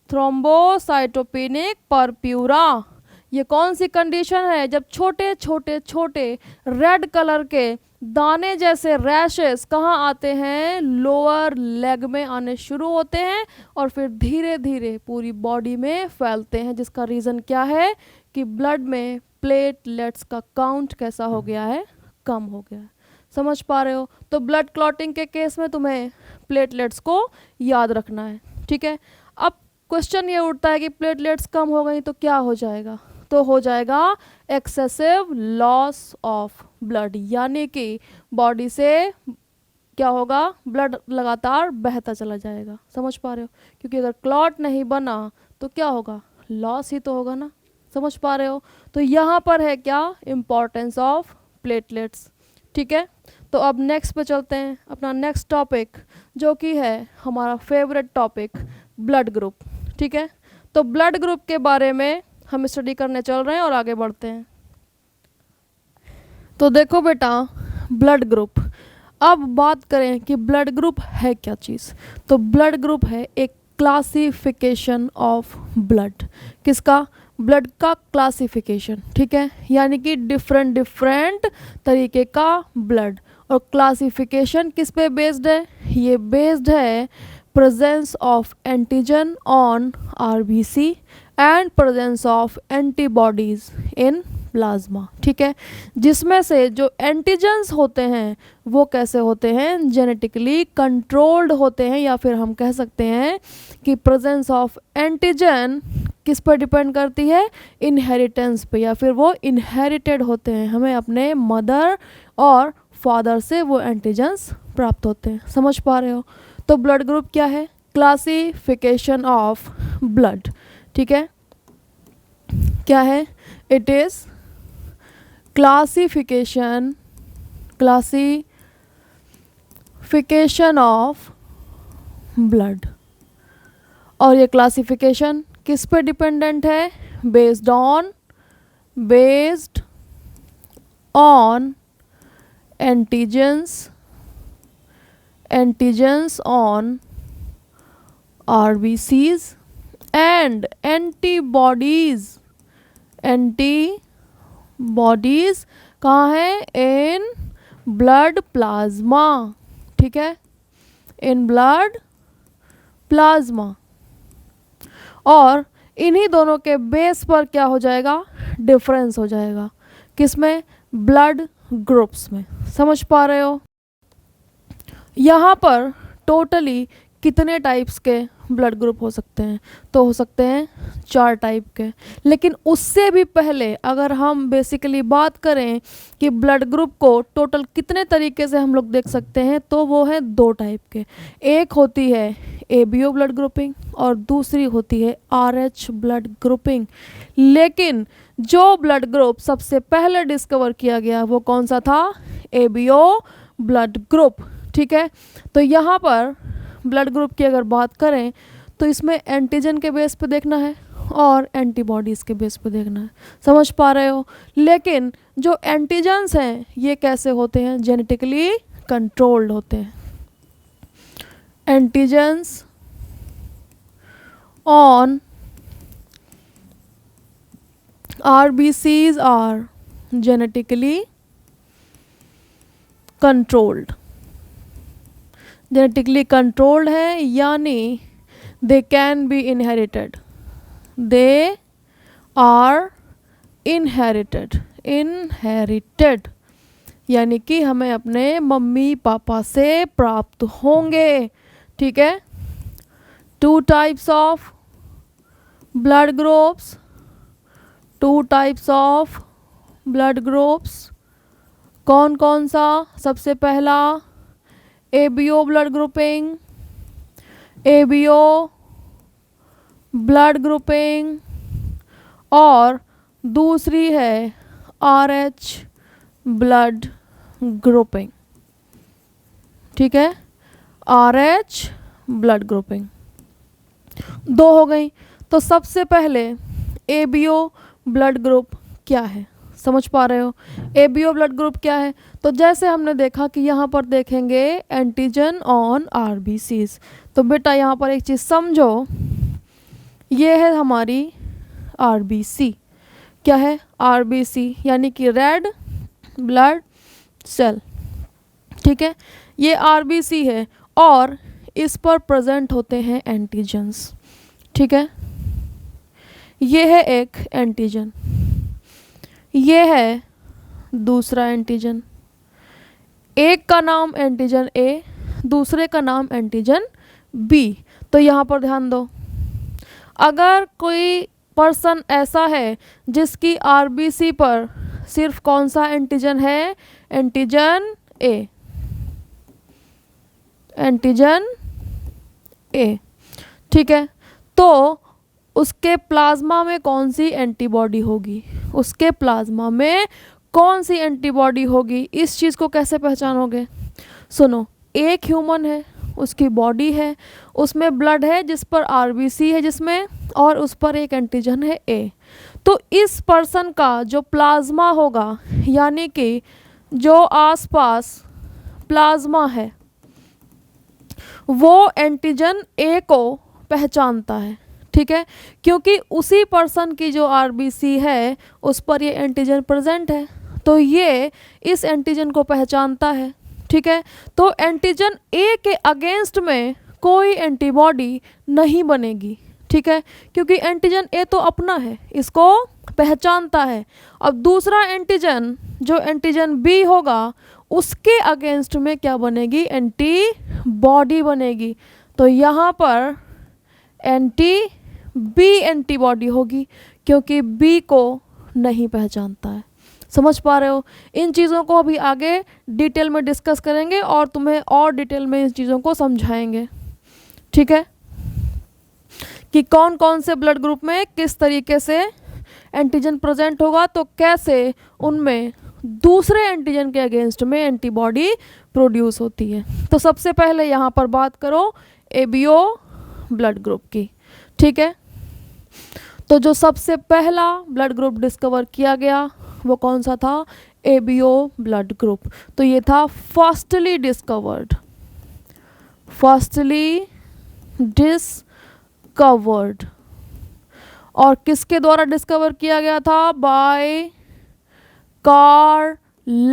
थ्रोम्बोसाइटोपिनिक परप्यूरा। ये कौन सी कंडीशन है, जब छोटे छोटे छोटे रेड कलर के दाने जैसे रैशेस कहाँ आते हैं, लोअर लेग में आने शुरू होते हैं और फिर धीरे धीरे पूरी बॉडी में फैलते हैं, जिसका रीज़न क्या है कि ब्लड में प्लेटलेट्स का काउंट कैसा हो गया है, कम हो गया है। समझ पा रहे हो। तो ब्लड क्लॉटिंग के केस में तुम्हें प्लेटलेट्स को याद रखना है, ठीक है। अब क्वेश्चन ये उठता है कि प्लेटलेट्स कम हो गई तो क्या हो जाएगा, तो हो जाएगा एक्सेसिव लॉस ऑफ ब्लड, यानी कि बॉडी से क्या होगा, ब्लड लगातार बहता चला जाएगा। समझ पा रहे हो, क्योंकि अगर क्लॉट नहीं बना तो क्या होगा, लॉस ही तो होगा ना। समझ पा रहे हो। तो यहाँ पर है क्या, इम्पॉर्टेंस ऑफ प्लेटलेट्स, ठीक है। तो अब नेक्स्ट पे चलते हैं, अपना नेक्स्ट टॉपिक जो कि है हमारा फेवरेट टॉपिक, ब्लड ग्रुप, ठीक है। तो ब्लड ग्रुप के बारे में हम स्टडी करने चल रहे हैं और आगे बढ़ते हैं। तो देखो बेटा, ब्लड ग्रुप, अब बात करें कि ब्लड ग्रुप है क्या चीज़। तो ब्लड ग्रुप है एक क्लासिफिकेशन ऑफ ब्लड, किसका, ब्लड का क्लासिफिकेशन, ठीक है। यानी कि डिफरेंट डिफरेंट तरीके का ब्लड, और क्लासिफिकेशन किस पे बेस्ड है, ये बेस्ड है presence of antigen on RBC and presence of antibodies in plasma, ठीक है। जिसमें से जो एंटीजन्स होते हैं वो कैसे होते हैं, जेनेटिकली कंट्रोल्ड होते हैं, या फिर हम कह सकते हैं कि प्रेजेंस ऑफ एंटीजन किस पर डिपेंड करती है, इनहेरिटेंस पे, या फिर वो इनहेरिटेड होते हैं, हमें अपने मदर और फादर से वो एंटीजन्स प्राप्त होते हैं। समझ पा रहे हो। तो ब्लड ग्रुप क्या है, क्लासिफिकेशन ऑफ ब्लड, ठीक है। क्या है, it is classification of blood. और ये क्लासिफिकेशन किस पे डिपेंडेंट है, based on antigens on RBCs and antibodies, antibodies कहाँ है? इन ब्लड प्लाज्मा, ठीक है, इन ब्लड प्लाज्मा। और इन्हीं दोनों के बेस पर क्या हो जाएगा? डिफरेंस हो जाएगा। किसमें? ब्लड ग्रुप्स में। समझ पा रहे हो? यहाँ पर टोटली कितने टाइप्स के ब्लड ग्रुप हो सकते हैं? तो हो सकते हैं 4 टाइप के। लेकिन उससे भी पहले अगर हम बेसिकली बात करें कि ब्लड ग्रुप को टोटल कितने तरीके से हम लोग देख सकते हैं, तो वो है 2 टाइप के। एक होती है एबीओ ब्लड ग्रुपिंग और दूसरी होती है आरएच ब्लड ग्रुपिंग। लेकिन जो ब्लड ग्रुप सबसे पहले डिस्कवर किया गया वो कौन सा था? एबीओ ब्लड ग्रुप, ठीक है। तो यहाँ पर ब्लड ग्रुप की अगर बात करें तो इसमें एंटीजन के बेस पे देखना है और एंटीबॉडीज़ के बेस पे देखना है। समझ पा रहे हो? लेकिन जो एंटीजन्स हैं ये कैसे होते हैं? जेनेटिकली कंट्रोल्ड होते हैं। Antigens on RBCs are genetically controlled। Genetically controlled है यानी they can be inherited, they are inherited, inherited यानी कि हमें अपने मम्मी पापा से प्राप्त होंगे, ठीक है। 2 types of blood groups, 2 types of blood groups. कौन कौन सा? सबसे पहला ABO blood grouping, ABO blood grouping, और दूसरी है आरएच ब्लड ग्रुपिंग, ठीक है, आरएच ब्लड ग्रुपिंग। 2 हो गई। तो सबसे पहले एबीओ ब्लड ग्रुप क्या है? समझ पा रहे हो? एबीओ ब्लड ग्रुप क्या है? तो जैसे हमने देखा कि यहाँ पर देखेंगे एंटीजन ऑन आरबीसीज। तो बेटा यहाँ पर एक चीज़ समझो, ये है हमारी आरबीसी। क्या है? आरबीसी यानी कि रेड ब्लड सेल, ठीक है। ये आरबीसी है और इस पर प्रेजेंट होते हैं एंटीजन्स, ठीक है। ये है एक एंटीजन, ये है दूसरा एंटीजन। एक का नाम एंटीजन ए, दूसरे का नाम एंटीजन बी। तो यहाँ पर ध्यान दो, अगर कोई पर्सन ऐसा है जिसकी आरबीसी पर सिर्फ कौन सा एंटीजन है? एंटीजन ए, एंटीजन ए, ठीक है। तो उसके प्लाज्मा में कौन सी एंटीबॉडी होगी? उसके प्लाज्मा में कौन सी एंटीबॉडी होगी? इस चीज़ को कैसे पहचानोगे? सुनो, एक ह्यूमन है, उसकी बॉडी है, उसमें ब्लड है जिस पर आरबीसी है जिसमें, और उस पर एक एंटीजन है ए। तो इस पर्सन का जो प्लाज्मा होगा यानी कि जो आसपास प्लाज्मा है वो एंटीजन ए को पहचानता है, ठीक है, क्योंकि उसी पर्सन की जो आरबीसी है उस पर ये एंटीजन प्रेजेंट है, तो ये इस एंटीजन को पहचानता है, ठीक है। तो एंटीजन ए के अगेंस्ट में कोई एंटीबॉडी नहीं बनेगी, ठीक है, क्योंकि एंटीजन ए तो अपना है, इसको पहचानता है। अब दूसरा एंटीजन जो एंटीजन बी होगा उसके अगेंस्ट में क्या बनेगी? एंटीबॉडी बनेगी। तो यहाँ पर बी एंटीबॉडी होगी क्योंकि बी को नहीं पहचानता है। समझ पा रहे हो? इन चीज़ों को अभी आगे डिटेल में डिस्कस करेंगे और तुम्हें और डिटेल में इन चीज़ों को समझाएंगे, ठीक है, कि कौन कौन से ब्लड ग्रुप में किस तरीके से एंटीजन प्रेजेंट होगा, तो कैसे उनमें दूसरे एंटीजन के अगेंस्ट में एंटीबॉडी प्रोड्यूस होती है। तो सबसे पहले यहाँ पर बात करो एबीओ ब्लड ग्रुप की, ठीक है। तो जो सबसे पहला ब्लड ग्रुप डिस्कवर किया गया वो कौन सा था? ABO blood group. तो ये था फर्स्टली डिस्कवर्ड, फर्स्टली डिस्कवर्ड, और किसके द्वारा डिस्कवर किया गया था? By Karl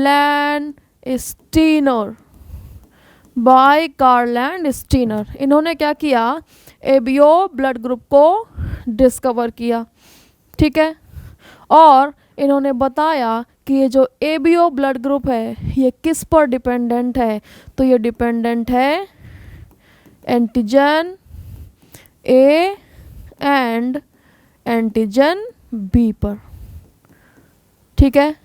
Landsteiner. By Karl Landsteiner. इन्होंने क्या किया? एबीओ ब्लड ग्रुप को डिस्कवर किया, ठीक है। और इन्होंने बताया कि ये जो एबीओ ब्लड ग्रुप है ये किस पर डिपेंडेंट है? तो ये डिपेंडेंट है antigen A and antigen B पर, ठीक है।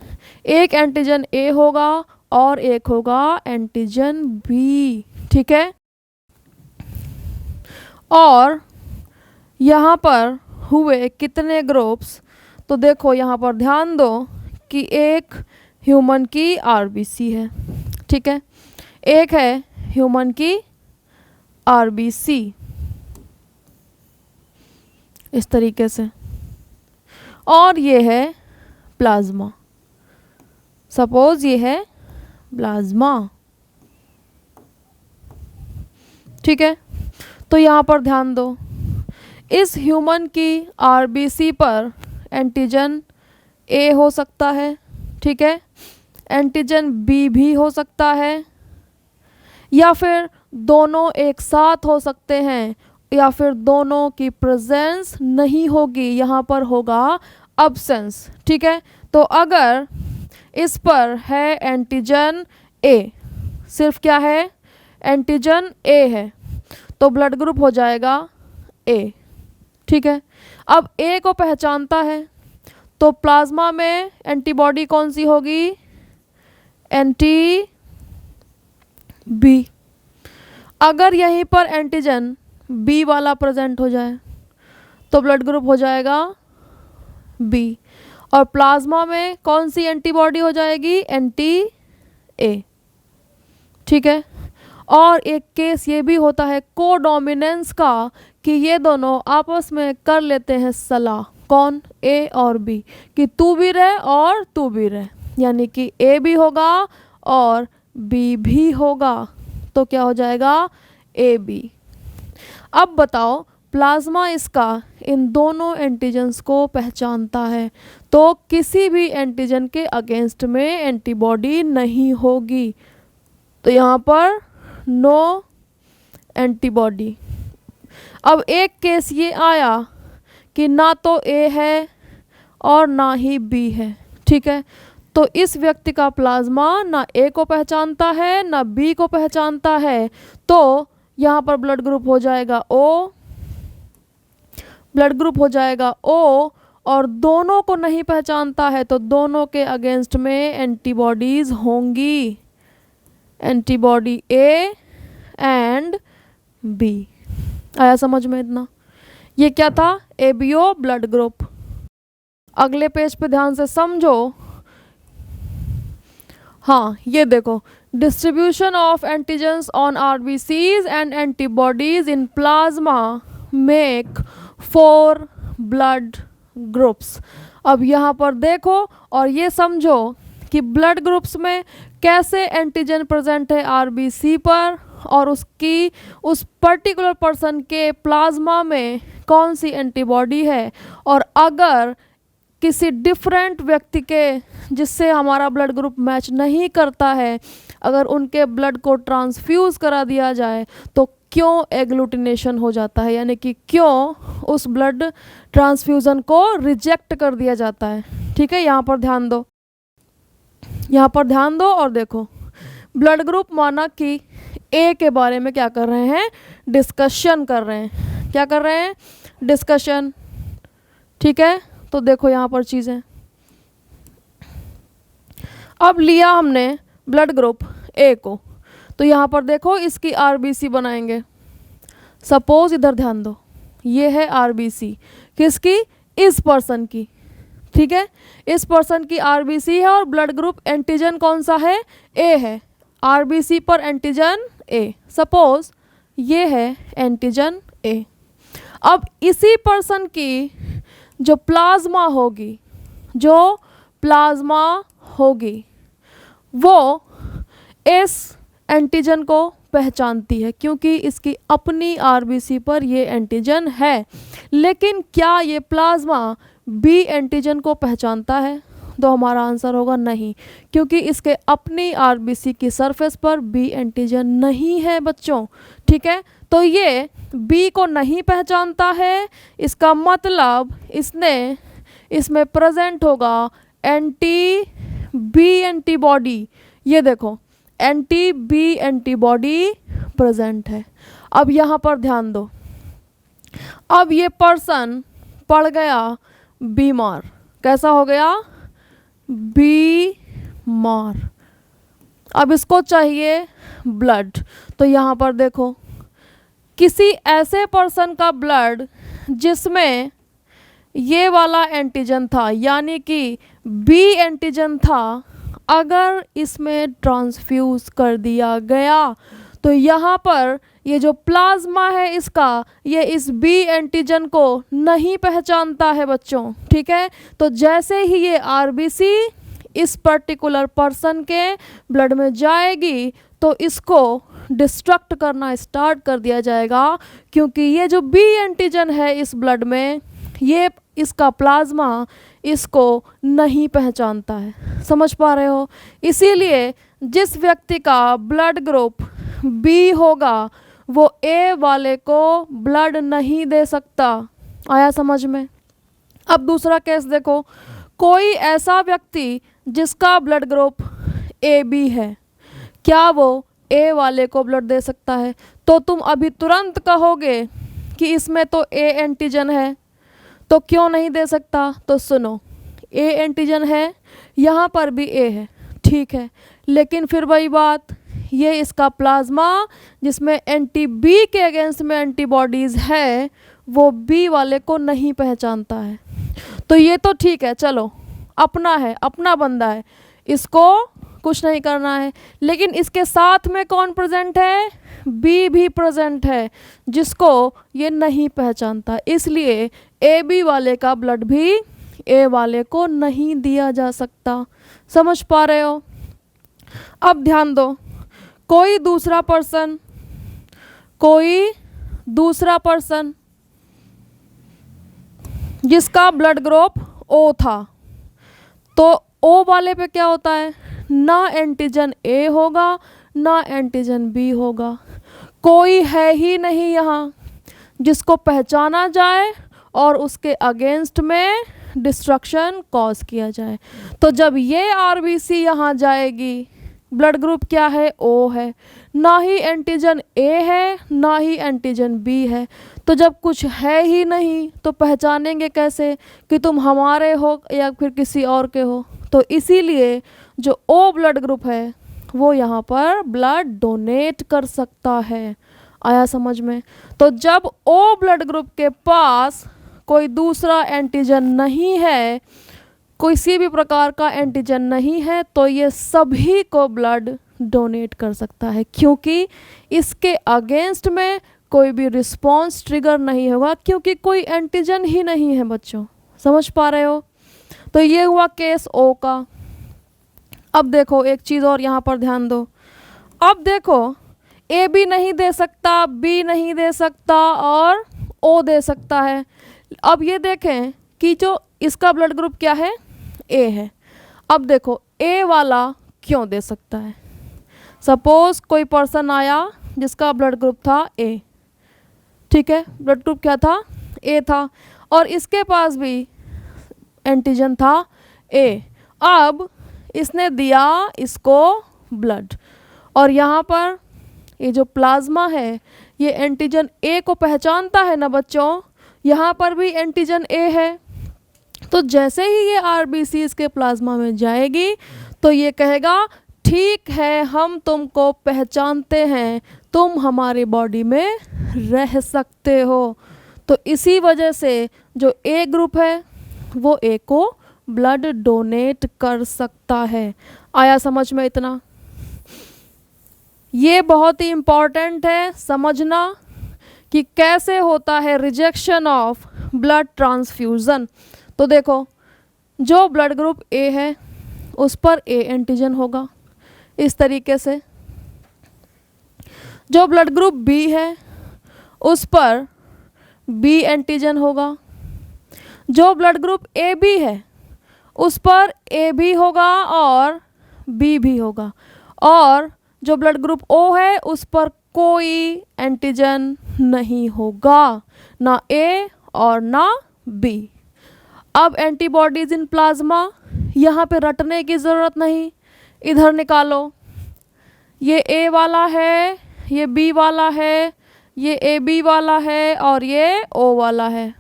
एक एंटीजन ए होगा और एक होगा एंटीजन बी, ठीक है। और यहाँ पर हुए कितने ग्रुप्स? तो देखो यहाँ पर ध्यान दो कि एक ह्यूमन की आरबीसी है, ठीक है। एक है ह्यूमन की आरबीसी इस तरीके से, और ये है प्लाज्मा। सपोज ये है प्लाज्मा, ठीक है। तो यहाँ पर ध्यान दो, इस ह्यूमन की आरबीसी पर एंटीजन ए हो सकता है, ठीक है। एंटीजन बी भी हो सकता है, या फिर दोनों एक साथ हो सकते हैं, या फिर दोनों की प्रेजेंस नहीं होगी, यहाँ पर होगा अब्सेंस, ठीक है। तो अगर इस पर है एंटीजन ए, सिर्फ क्या है? एंटीजन ए है, तो ब्लड ग्रुप हो जाएगा ए, ठीक है। अब ए को पहचानता है, तो प्लाज्मा में एंटीबॉडी कौन सी होगी? Anti B. अगर यहीं पर एंटीजन बी वाला प्रेजेंट हो जाए तो ब्लड ग्रुप हो जाएगा बी, और प्लाज्मा में कौन सी एंटीबॉडी हो जाएगी? एंटी ए, ठीक है। और एक केस ये भी होता है कोडोमिनेंस का, कि ये दोनों आपस में कर लेते हैं सलाह, कौन? ए और बी, कि तू भी रह और तू भी रह, यानी कि ए भी होगा और बी भी होगा, तो क्या हो जाएगा? A B. अब बताओ, प्लाज्मा इसका इन दोनों एंटीजन्स को पहचानता है, तो किसी भी एंटीजन के अगेंस्ट में एंटीबॉडी नहीं होगी, तो यहाँ पर नो एंटीबॉडी। अब एक केस ये आया कि ना तो ए है और ना ही बी है, ठीक है। तो इस व्यक्ति का प्लाज्मा ना ए को पहचानता है ना बी को पहचानता है, तो यहाँ पर ब्लड ग्रुप हो जाएगा ओ, ब्लड ग्रुप हो जाएगा ओ, और दोनों को नहीं पहचानता है तो दोनों के अगेंस्ट में एंटीबॉडीज होंगी, एंटीबॉडी ए एंड बी। आया समझ में इतना? ये क्या था? ABO blood group. अगले पेज पे ध्यान से समझो। हाँ, ये देखो, distribution of antigens on RBCs and antibodies in plasma make 4 blood groups. अब यहाँ पर देखो और ये समझो कि ब्लड ग्रुप्स में कैसे एंटीजन प्रेजेंट है आरबीसी पर, और उसकी उस पर्टिकुलर पर्सन के प्लाज्मा में कौन सी एंटीबॉडी है, और अगर किसी डिफरेंट व्यक्ति के जिससे हमारा ब्लड ग्रुप मैच नहीं करता है, अगर उनके ब्लड को ट्रांसफ्यूज़ करा दिया जाए तो क्यों एग्लूटिनेशन हो जाता है, यानी कि क्यों उस ब्लड ट्रांसफ्यूज़न को रिजेक्ट कर दिया जाता है, ठीक है। यहाँ पर ध्यान दो, यहाँ पर ध्यान दो और देखो, ब्लड ग्रुप माना कि ए के बारे में क्या कर रहे हैं? डिस्कशन कर रहे हैं। क्या कर रहे हैं? डिस्कशन, ठीक है। तो देखो यहाँ पर चीज़ें, अब लिया हमने ब्लड ग्रुप ए को, तो यहाँ पर देखो इसकी आरबीसी बनाएंगे। सपोज इधर ध्यान दो, ये है आरबीसी किसकी? इस पर्सन की, ठीक है। इस पर्सन की आरबीसी है और ब्लड ग्रुप एंटीजन कौन सा है? ए है। आरबीसी पर एंटीजन ए, सपोज ये है एंटीजन ए। अब इसी पर्सन की जो प्लाज्मा होगी, जो प्लाज्मा होगी वो इस एंटीजन को पहचानती है क्योंकि इसकी अपनी आरबीसी पर ये एंटीजन है। लेकिन क्या ये प्लाज्मा बी एंटीजन को पहचानता है? तो हमारा आंसर होगा नहीं, क्योंकि इसके अपनी आरबीसी की सरफेस पर बी एंटीजन नहीं है बच्चों। ठीक है, तो ये बी को नहीं पहचानता है, इसका मतलब इसमें प्रेजेंट होगा एंटी बी एंटीबॉडी। ये देखो, एंटी बी एंटीबॉडी प्रेजेंट है। अब यहाँ पर ध्यान दो, अब ये पर्सन पड़ गया बीमार। कैसा हो गया? बीमार। अब इसको चाहिए ब्लड। तो यहाँ पर देखो, किसी ऐसे पर्सन का ब्लड जिसमें ये वाला एंटीजन था, यानी कि बी एंटीजन था, अगर इसमें ट्रांसफ्यूज कर दिया गया तो यहाँ पर ये जो प्लाज्मा है इसका, ये इस बी एंटीजन को नहीं पहचानता है बच्चों। ठीक है, तो जैसे ही ये आरबीसी इस पर्टिकुलर पर्सन के ब्लड में जाएगी तो इसको डिस्ट्रक्ट करना स्टार्ट कर दिया जाएगा, क्योंकि ये जो बी एंटीजन है इस ब्लड में, ये इसका प्लाज्मा इसको नहीं पहचानता है। समझ पा रहे हो? इसीलिए जिस व्यक्ति का ब्लड ग्रुप बी होगा वो ए वाले को ब्लड नहीं दे सकता। आया समझ में? अब दूसरा केस देखो, कोई ऐसा व्यक्ति जिसका ब्लड ग्रुप ए बी है, क्या वो ए वाले को ब्लड दे सकता है? तो तुम अभी तुरंत कहोगे कि इसमें तो ए एंटीजन है, तो क्यों नहीं दे सकता? तो सुनो, ए एंटीजन है, यहाँ पर भी ए है, ठीक है, लेकिन फिर वही बात, ये इसका प्लाज्मा जिसमें एंटी बी के अगेंस्ट में एंटीबॉडीज़ है वो बी वाले को नहीं पहचानता है। तो ये तो ठीक है, चलो अपना है, अपना बंदा है, इसको कुछ नहीं करना है। लेकिन इसके साथ में कौन प्रेजेंट है? बी भी प्रेजेंट है, जिसको ये नहीं पहचानता। इसलिए ए बी वाले का ब्लड भी ए वाले को नहीं दिया जा सकता। समझ पा रहे हो? अब ध्यान दो, कोई दूसरा पर्सन जिसका ब्लड ग्रुप ओ था, तो ओ वाले पे क्या होता है? ना एंटीजन ए होगा ना एंटीजन बी होगा। कोई है ही नहीं यहाँ जिसको पहचाना जाए और उसके अगेंस्ट में डिस्ट्रक्शन कॉज किया जाए। तो जब ये आरबीसी यहाँ जाएगी, ब्लड ग्रुप क्या है? ओ है, ना ही एंटीजन ए है ना ही एंटीजन बी है। तो जब कुछ है ही नहीं तो पहचानेंगे कैसे कि तुम हमारे हो या फिर किसी और के हो? तो इसीलिए जो ओ ब्लड ग्रुप है वो यहाँ पर ब्लड डोनेट कर सकता है। आया समझ में? तो जब ओ ब्लड ग्रुप के पास कोई दूसरा एंटीजन नहीं है, किसी भी प्रकार का एंटीजन नहीं है, तो ये सभी को ब्लड डोनेट कर सकता है, क्योंकि इसके अगेंस्ट में कोई भी रिस्पॉन्स ट्रिगर नहीं होगा, क्योंकि कोई एंटीजन ही नहीं है बच्चों। समझ पा रहे हो? तो ये हुआ केस ओ का। अब देखो एक चीज़ और यहाँ पर ध्यान दो। अब देखो, ए भी नहीं दे सकता, बी नहीं दे सकता और ओ दे सकता है। अब ये देखें कि जो इसका ब्लड ग्रुप क्या है? ए है। अब देखो ए वाला क्यों दे सकता है? सपोज कोई पर्सन आया जिसका ब्लड ग्रुप था ए, ठीक है, ब्लड ग्रुप क्या था? ए था, और इसके पास भी एंटीजन था ए। अब इसने दिया इसको ब्लड, और यहाँ पर ये जो प्लाज्मा है ये एंटीजन ए को पहचानता है ना बच्चों, यहाँ पर भी एंटीजन ए है। तो जैसे ही ये आरबीसी इसके प्लाज्मा में जाएगी तो ये कहेगा ठीक है, हम तुमको पहचानते हैं, तुम हमारी बॉडी में रह सकते हो। तो इसी वजह से जो ए ग्रुप है वो ए को ब्लड डोनेट कर सकता है। आया समझ में इतना? ये बहुत ही इम्पॉर्टेंट है समझना कि कैसे होता है रिजेक्शन ऑफ ब्लड ट्रांसफ्यूज़न। तो देखो, जो ब्लड ग्रुप ए है उस पर ए एंटीजन होगा इस तरीके से, जो ब्लड ग्रुप बी है उस पर बी एंटीजन होगा, जो ब्लड ग्रुप ए बी है उस पर ए भी होगा और बी भी होगा, और जो ब्लड ग्रुप ओ है उस पर कोई एंटीजन नहीं होगा, ना ए और ना बी। अब एंटीबॉडीज इन प्लाज्मा, यहाँ पे रटने की ज़रूरत नहीं, इधर निकालो। ये ए वाला है, ये बी वाला है, ये ए बी वाला है और ये ओ वाला है,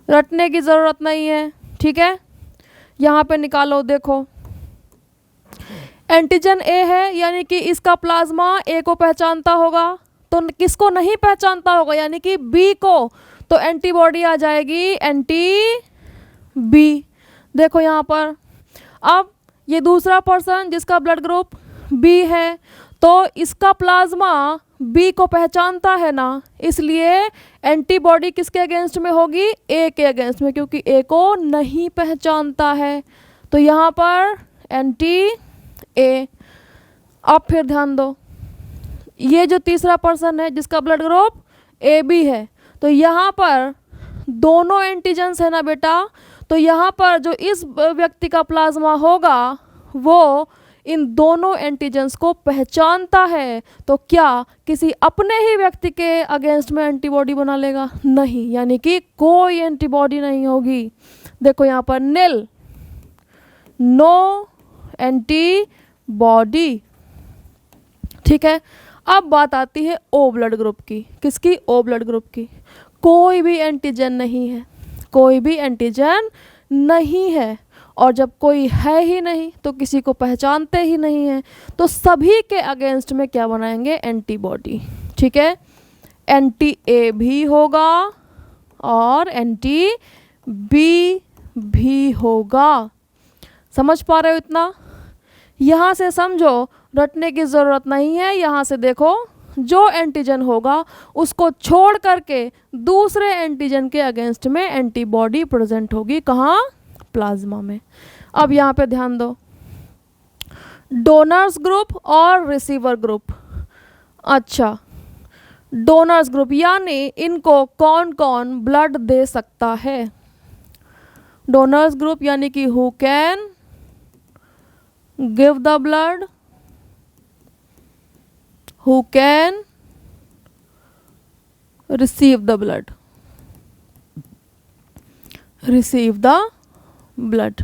रटने की ज़रूरत नहीं है, ठीक है। यहाँ पे निकालो, देखो एंटीजन ए है यानी कि इसका प्लाज्मा ए को पहचानता होगा, तो किसको नहीं पहचानता होगा यानी कि बी को, तो एंटीबॉडी आ जाएगी एंटी बी। देखो यहाँ पर, अब ये दूसरा पर्सन जिसका ब्लड ग्रुप बी है, तो इसका प्लाज्मा बी को पहचानता है ना, इसलिए एंटीबॉडी किसके अगेंस्ट में होगी, ए के अगेंस्ट में, क्योंकि ए को नहीं पहचानता है, तो यहाँ पर एंटी ए। अब फिर ध्यान दो, ये जो तीसरा पर्सन है जिसका ब्लड ग्रुप ए बी है, तो यहाँ पर दोनों एंटीजन्स है ना बेटा, तो यहाँ पर जो इस व्यक्ति का प्लाज्मा होगा वो इन दोनों एंटीजन्स को पहचानता है, तो क्या किसी अपने ही व्यक्ति के अगेंस्ट में एंटीबॉडी बना लेगा, नहीं, यानी कि कोई एंटीबॉडी नहीं होगी। देखो यहाँ पर नील, नो एंटीबॉडी, ठीक है। अब बात आती है ओ ब्लड ग्रुप की, किसकी, ओ ब्लड ग्रुप की, कोई भी एंटीजन नहीं है, कोई भी एंटीजन नहीं है, और जब कोई है ही नहीं तो किसी को पहचानते ही नहीं है, तो सभी के अगेंस्ट में क्या बनाएंगे, एंटीबॉडी, ठीक है। एंटी ए भी होगा और एंटी बी भी होगा। समझ पा रहे हो इतना? यहाँ से समझो, रटने की ज़रूरत नहीं है। यहाँ से देखो, जो एंटीजन होगा उसको छोड़ करके दूसरे एंटीजन के अगेंस्ट में एंटीबॉडी प्रेजेंट होगी, कहाँ, प्लाज्मा में। अब यहाँ पे ध्यान दो, डोनर्स ग्रुप और रिसीवर ग्रुप। अच्छा, डोनर्स ग्रुप यानी इनको कौन कौन ब्लड दे सकता है। डोनर्स ग्रुप यानी कि who can give the blood, who can receive the blood, receive the blood,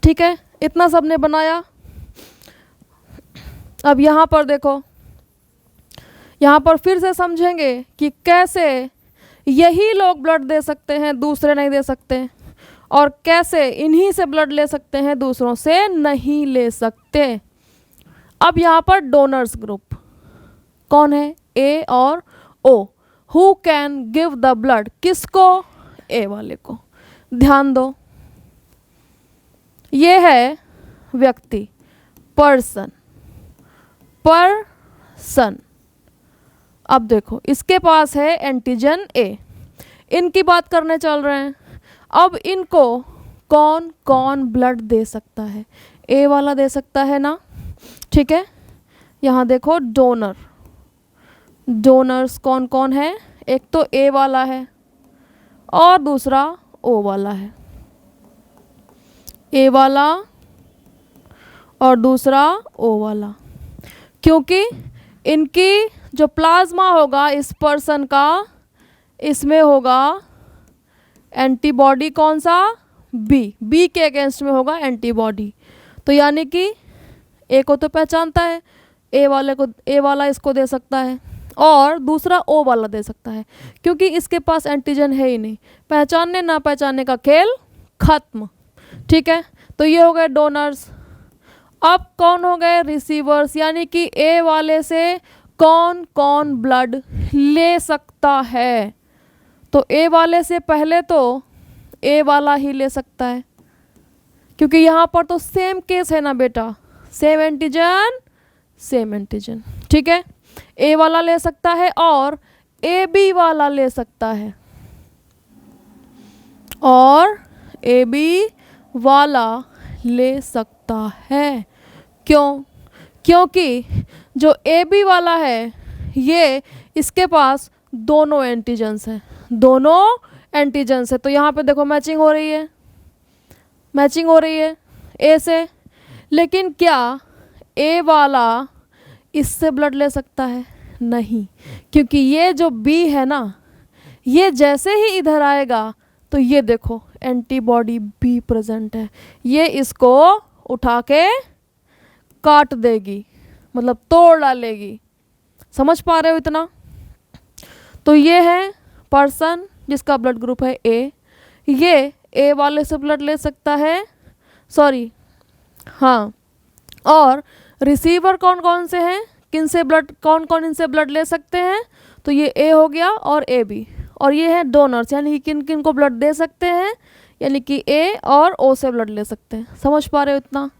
ठीक है। इतना सबने बनाया। अब यहाँ पर देखो, यहाँ पर फिर से समझेंगे कि कैसे यही लोग ब्लड दे सकते हैं, दूसरे नहीं दे सकते, और कैसे इन्हीं से ब्लड ले सकते हैं, दूसरों से नहीं ले सकते। अब यहाँ पर डोनर्स ग्रुप कौन है, ए और O. Who can give the blood, किसको, ए वाले को। ध्यान दो, ये है व्यक्ति, पर्सन, पर्सन। अब देखो, इसके पास है एंटीजन ए, इनकी बात करने चल रहे हैं। अब इनको कौन कौन ब्लड दे सकता है, ए वाला दे सकता है ना, ठीक है। यहाँ देखो डोनर, डोनर्स कौन कौन है, एक तो ए वाला है और दूसरा ओ वाला है, ए वाला और दूसरा ओ वाला, क्योंकि इनकी जो प्लाज्मा होगा इस पर्सन का, इसमें होगा एंटीबॉडी कौन सा, बी, बी के अगेंस्ट में होगा एंटीबॉडी, तो यानी कि ए को तो पहचानता है, ए वाले को, ए वाला इसको दे सकता है और दूसरा ओ वाला दे सकता है, क्योंकि इसके पास एंटीजन है ही नहीं, पहचानने ना पहचानने का खेल खत्म, ठीक है। तो ये हो गए डोनर्स। अब कौन हो गए, रिसीवर्स, यानी कि ए वाले से कौन कौन ब्लड ले सकता है। तो ए वाले से पहले तो ए वाला ही ले सकता है, क्योंकि यहाँ पर तो सेम केस है ना बेटा, सेम एंटीजन सेम एंटीजन, ठीक है। ए वाला ले सकता है और ए बी वाला ले सकता है, और ए बी वाला ले सकता है। क्यों? क्योंकि जो ए बी वाला है ये इसके पास दोनों एंटीजन्स हैं, दोनों एंटीजन्स है। तो यहाँ पे देखो मैचिंग हो रही है, मैचिंग हो रही है ए से। लेकिन क्या ए वाला इससे ब्लड ले सकता है? नहीं, क्योंकि ये जो बी है ना, ये जैसे ही इधर आएगा तो ये देखो एंटीबॉडी बी प्रेजेंट है, ये इसको उठा के काट देगी, मतलब तोड़ डालेगी। समझ पा रहे हो इतना? तो ये है पर्सन जिसका ब्लड ग्रुप है ए, ये ए वाले से ब्लड ले सकता है, सॉरी हाँ। और रिसीवर कौन कौन से हैं, किन से ब्लड, कौन कौन इनसे ब्लड ले सकते हैं? तो ये ए हो गया और ए बी, और ये है डोनर्स, यानी कि किन किन को ब्लड दे सकते हैं, यानी कि ए और ओ से ब्लड ले सकते हैं। समझ पा रहे हो इतना?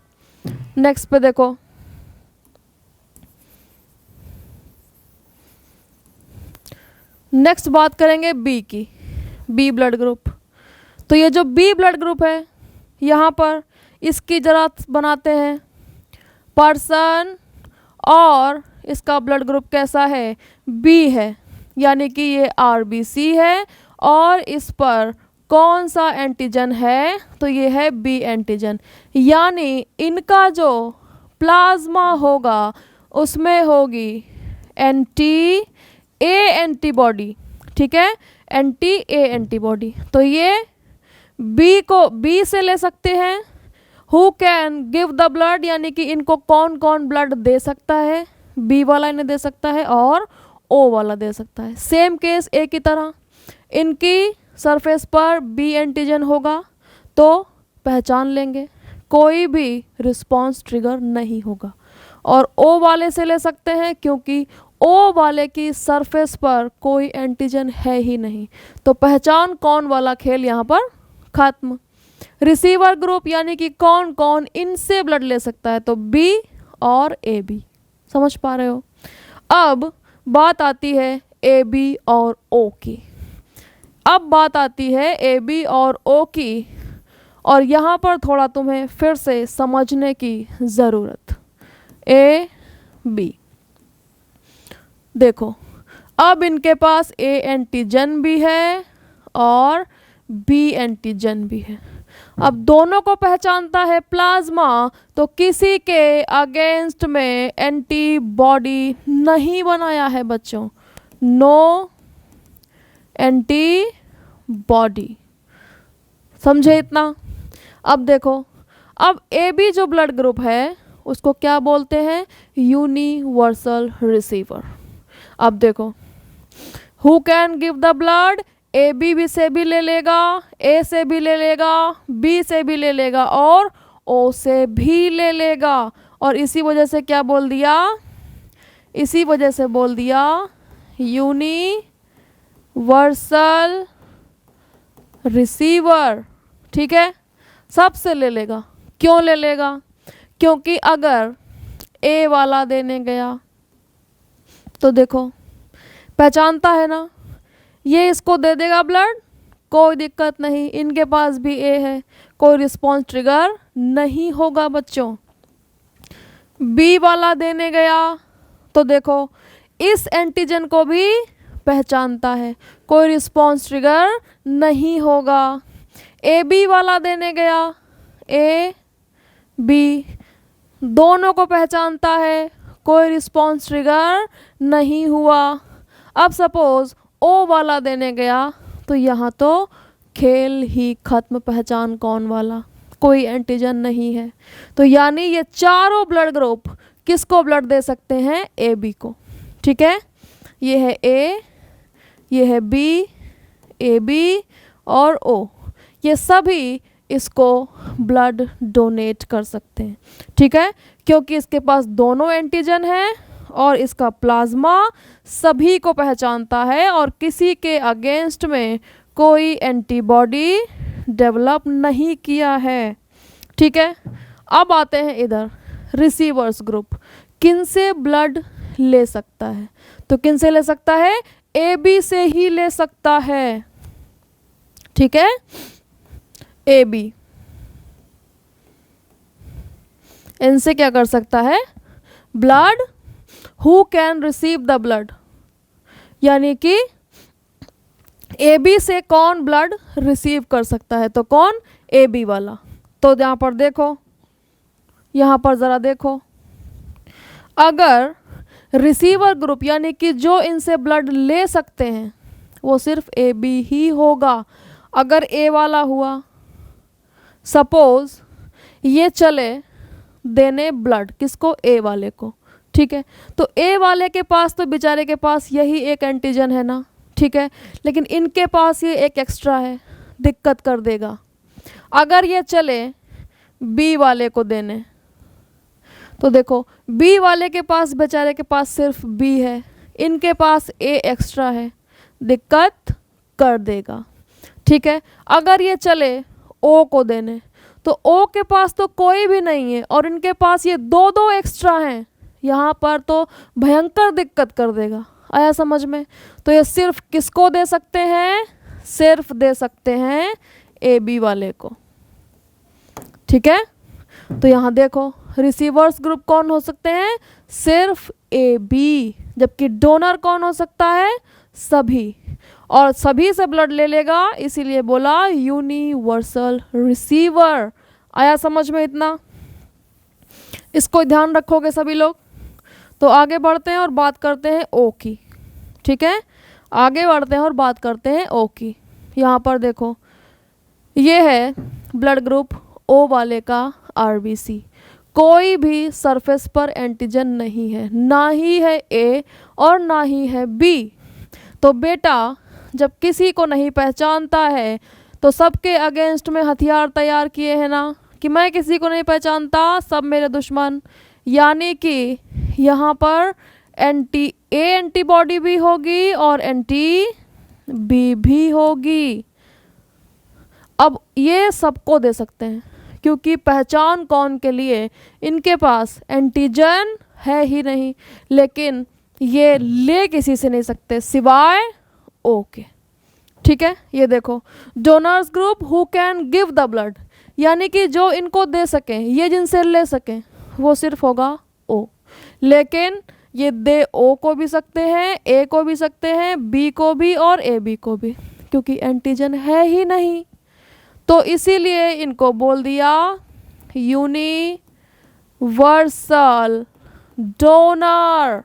नेक्स्ट पे देखो, नेक्स्ट बात करेंगे बी की, बी ब्लड ग्रुप। तो ये जो बी ब्लड ग्रुप है यहाँ पर इसकी जरा बनाते हैं पर्सन, और इसका ब्लड ग्रुप कैसा है? बी है, यानी कि ये आरबीसी है, और इस पर कौन सा एंटीजन है? तो ये है बी एंटीजन, यानी इनका जो प्लाज्मा होगा उसमें होगी एंटी ए एंटीबॉडी, ठीक है, एंटी ए एंटीबॉडी। तो ये बी को बी से ले सकते हैं। Who can give the blood, यानी कि इनको कौन कौन ब्लड दे सकता है? बी वाला इन्हें दे सकता है और ओ वाला दे सकता है। सेम केस ए की तरह, इनकी सरफेस पर बी एंटीजन होगा तो पहचान लेंगे, कोई भी रिस्पॉन्स ट्रिगर नहीं होगा। और ओ वाले से ले सकते हैं क्योंकि ओ वाले की सरफेस पर कोई एंटीजन है ही नहीं, तो पहचान कौन वाला खेल यहाँ पर खत्म। रिसीवर ग्रुप यानी कि कौन कौन इनसे ब्लड ले सकता है? तो बी और ए बी। समझ पा रहे हो? अब बात आती है ए बी और ओ की, अब बात आती है ए बी और ओ की, और यहाँ पर थोड़ा तुम्हें फिर से समझने की ज़रूरत। ए बी देखो, अब इनके पास ए एंटीजन भी है और बी एंटीजन भी है। अब दोनों को पहचानता है प्लाज्मा, तो किसी के अगेंस्ट में एंटीबॉडी नहीं बनाया है बच्चों, नो एंटीबॉडी। समझे इतना? अब देखो, अब ए बी जो ब्लड ग्रुप है उसको क्या बोलते हैं? Universal receiver. अब देखो, who can give the blood? A B से भी ले लेगा, ए से भी ले लेगा, बी से भी ले लेगा और ओ से भी ले लेगा। और इसी वजह से क्या बोल दिया? इसी वजह से बोल दिया यूनिवर्सल रिसीवर। ठीक है, सबसे ले लेगा। क्यों ले लेगा? क्योंकि अगर ए वाला देने गया तो देखो पहचानता है ना, ये इसको दे देगा ब्लड, कोई दिक्कत नहीं, इनके पास भी ए है, कोई रिस्पॉन्स ट्रिगर नहीं होगा बच्चों। बी वाला देने गया तो देखो इस एंटीजन को भी पहचानता है, कोई रिस्पॉन्स ट्रिगर नहीं होगा। ए बी वाला देने गया, ए बी दोनों को पहचानता है, कोई रिस्पॉन्स ट्रिगर नहीं हुआ। अब सपोज ओ वाला देने गया तो यहाँ तो खेल ही खत्म, पहचान कौन वाला, कोई एंटीजन नहीं है। तो यानी ये चारों ब्लड ग्रुप किसको ब्लड दे सकते हैं? ए बी को। ठीक है, ये है ए, ये है बी, ए बी और ओ, ये सभी इसको ब्लड डोनेट कर सकते हैं। ठीक है, क्योंकि इसके पास दोनों एंटीजन हैं और इसका प्लाज्मा सभी को पहचानता है और किसी के अगेंस्ट में कोई एंटीबॉडी डेवलप नहीं किया है। ठीक है, अब आते हैं इधर रिसीवर्स ग्रुप, किन से ब्लड ले सकता है? तो किन से ले सकता है? ए बी से ही ले सकता है। ठीक है, ए बी इनसे क्या कर सकता है? Blood who can receive the blood, यानी कि ए बी से कौन ब्लड रिसीव कर सकता है, तो कौन, ए बी वाला। तो यहाँ पर देखो, यहाँ पर ज़रा देखो, अगर रिसीवर ग्रुप यानी कि जो इनसे ब्लड ले सकते हैं वो सिर्फ ए बी ही होगा। अगर ए वाला हुआ, सपोज ये चले देने ब्लड किसको, ए वाले को, ठीक है, तो ए वाले के पास तो बेचारे के पास यही एक एंटीजन है ना, ठीक है, लेकिन इनके पास ये एक एक्स्ट्रा है, दिक्कत कर देगा। अगर ये चले बी वाले को देने, तो देखो बी वाले के पास बेचारे के पास सिर्फ बी है, इनके पास ए एक्स्ट्रा है, दिक्कत कर देगा, ठीक है। अगर ये चले ओ को देने, तो ओ के पास तो कोई भी नहीं है और इनके पास ये दो दो एक्स्ट्रा हैं, यहाँ पर तो भयंकर दिक्कत कर देगा। आया समझ में? तो ये सिर्फ किसको दे सकते हैं, सिर्फ दे सकते हैं ए बी वाले को, ठीक है। तो यहाँ देखो रिसीवर्स ग्रुप कौन हो सकते हैं, सिर्फ ए बी, जबकि डोनर कौन हो सकता है, सभी, और सभी से ब्लड ले लेगा, इसीलिए बोला यूनिवर्सल रिसीवर। आया समझ में इतना? इसको ध्यान रखोगे सभी लोग। तो आगे बढ़ते हैं और बात करते हैं ओ की, ठीक है, आगे बढ़ते हैं और बात करते हैं ओ की। यहाँ पर देखो ये है ब्लड ग्रुप ओ वाले का आरबीसी, कोई भी सरफेस पर एंटीजन नहीं है, ना ही है ए और ना ही है बी। तो बेटा जब किसी को नहीं पहचानता है तो सबके अगेंस्ट में हथियार तैयार किए हैं ना, कि मैं किसी को नहीं पहचानता, सब मेरे दुश्मन, यानी कि यहाँ पर एंटी ए एंटीबॉडी भी होगी और एंटी बी भी होगी। अब ये सबको दे सकते हैं क्योंकि पहचान कौन के लिए, इनके पास एंटीजन है ही नहीं, लेकिन ये ले किसी से नहीं सकते सिवाय ओ के, ठीक है। ये देखो donors group who can give the blood, यानी कि जो इनको दे सकें, ये जिनसे ले सकें, वो सिर्फ होगा ओ, लेकिन ये दे ओ को भी सकते हैं, ए को भी सकते हैं, बी को भी और ए बी को भी, क्योंकि एंटीजन है ही नहीं। तो इसीलिए इनको बोल दिया यूनिवर्सल डोनर,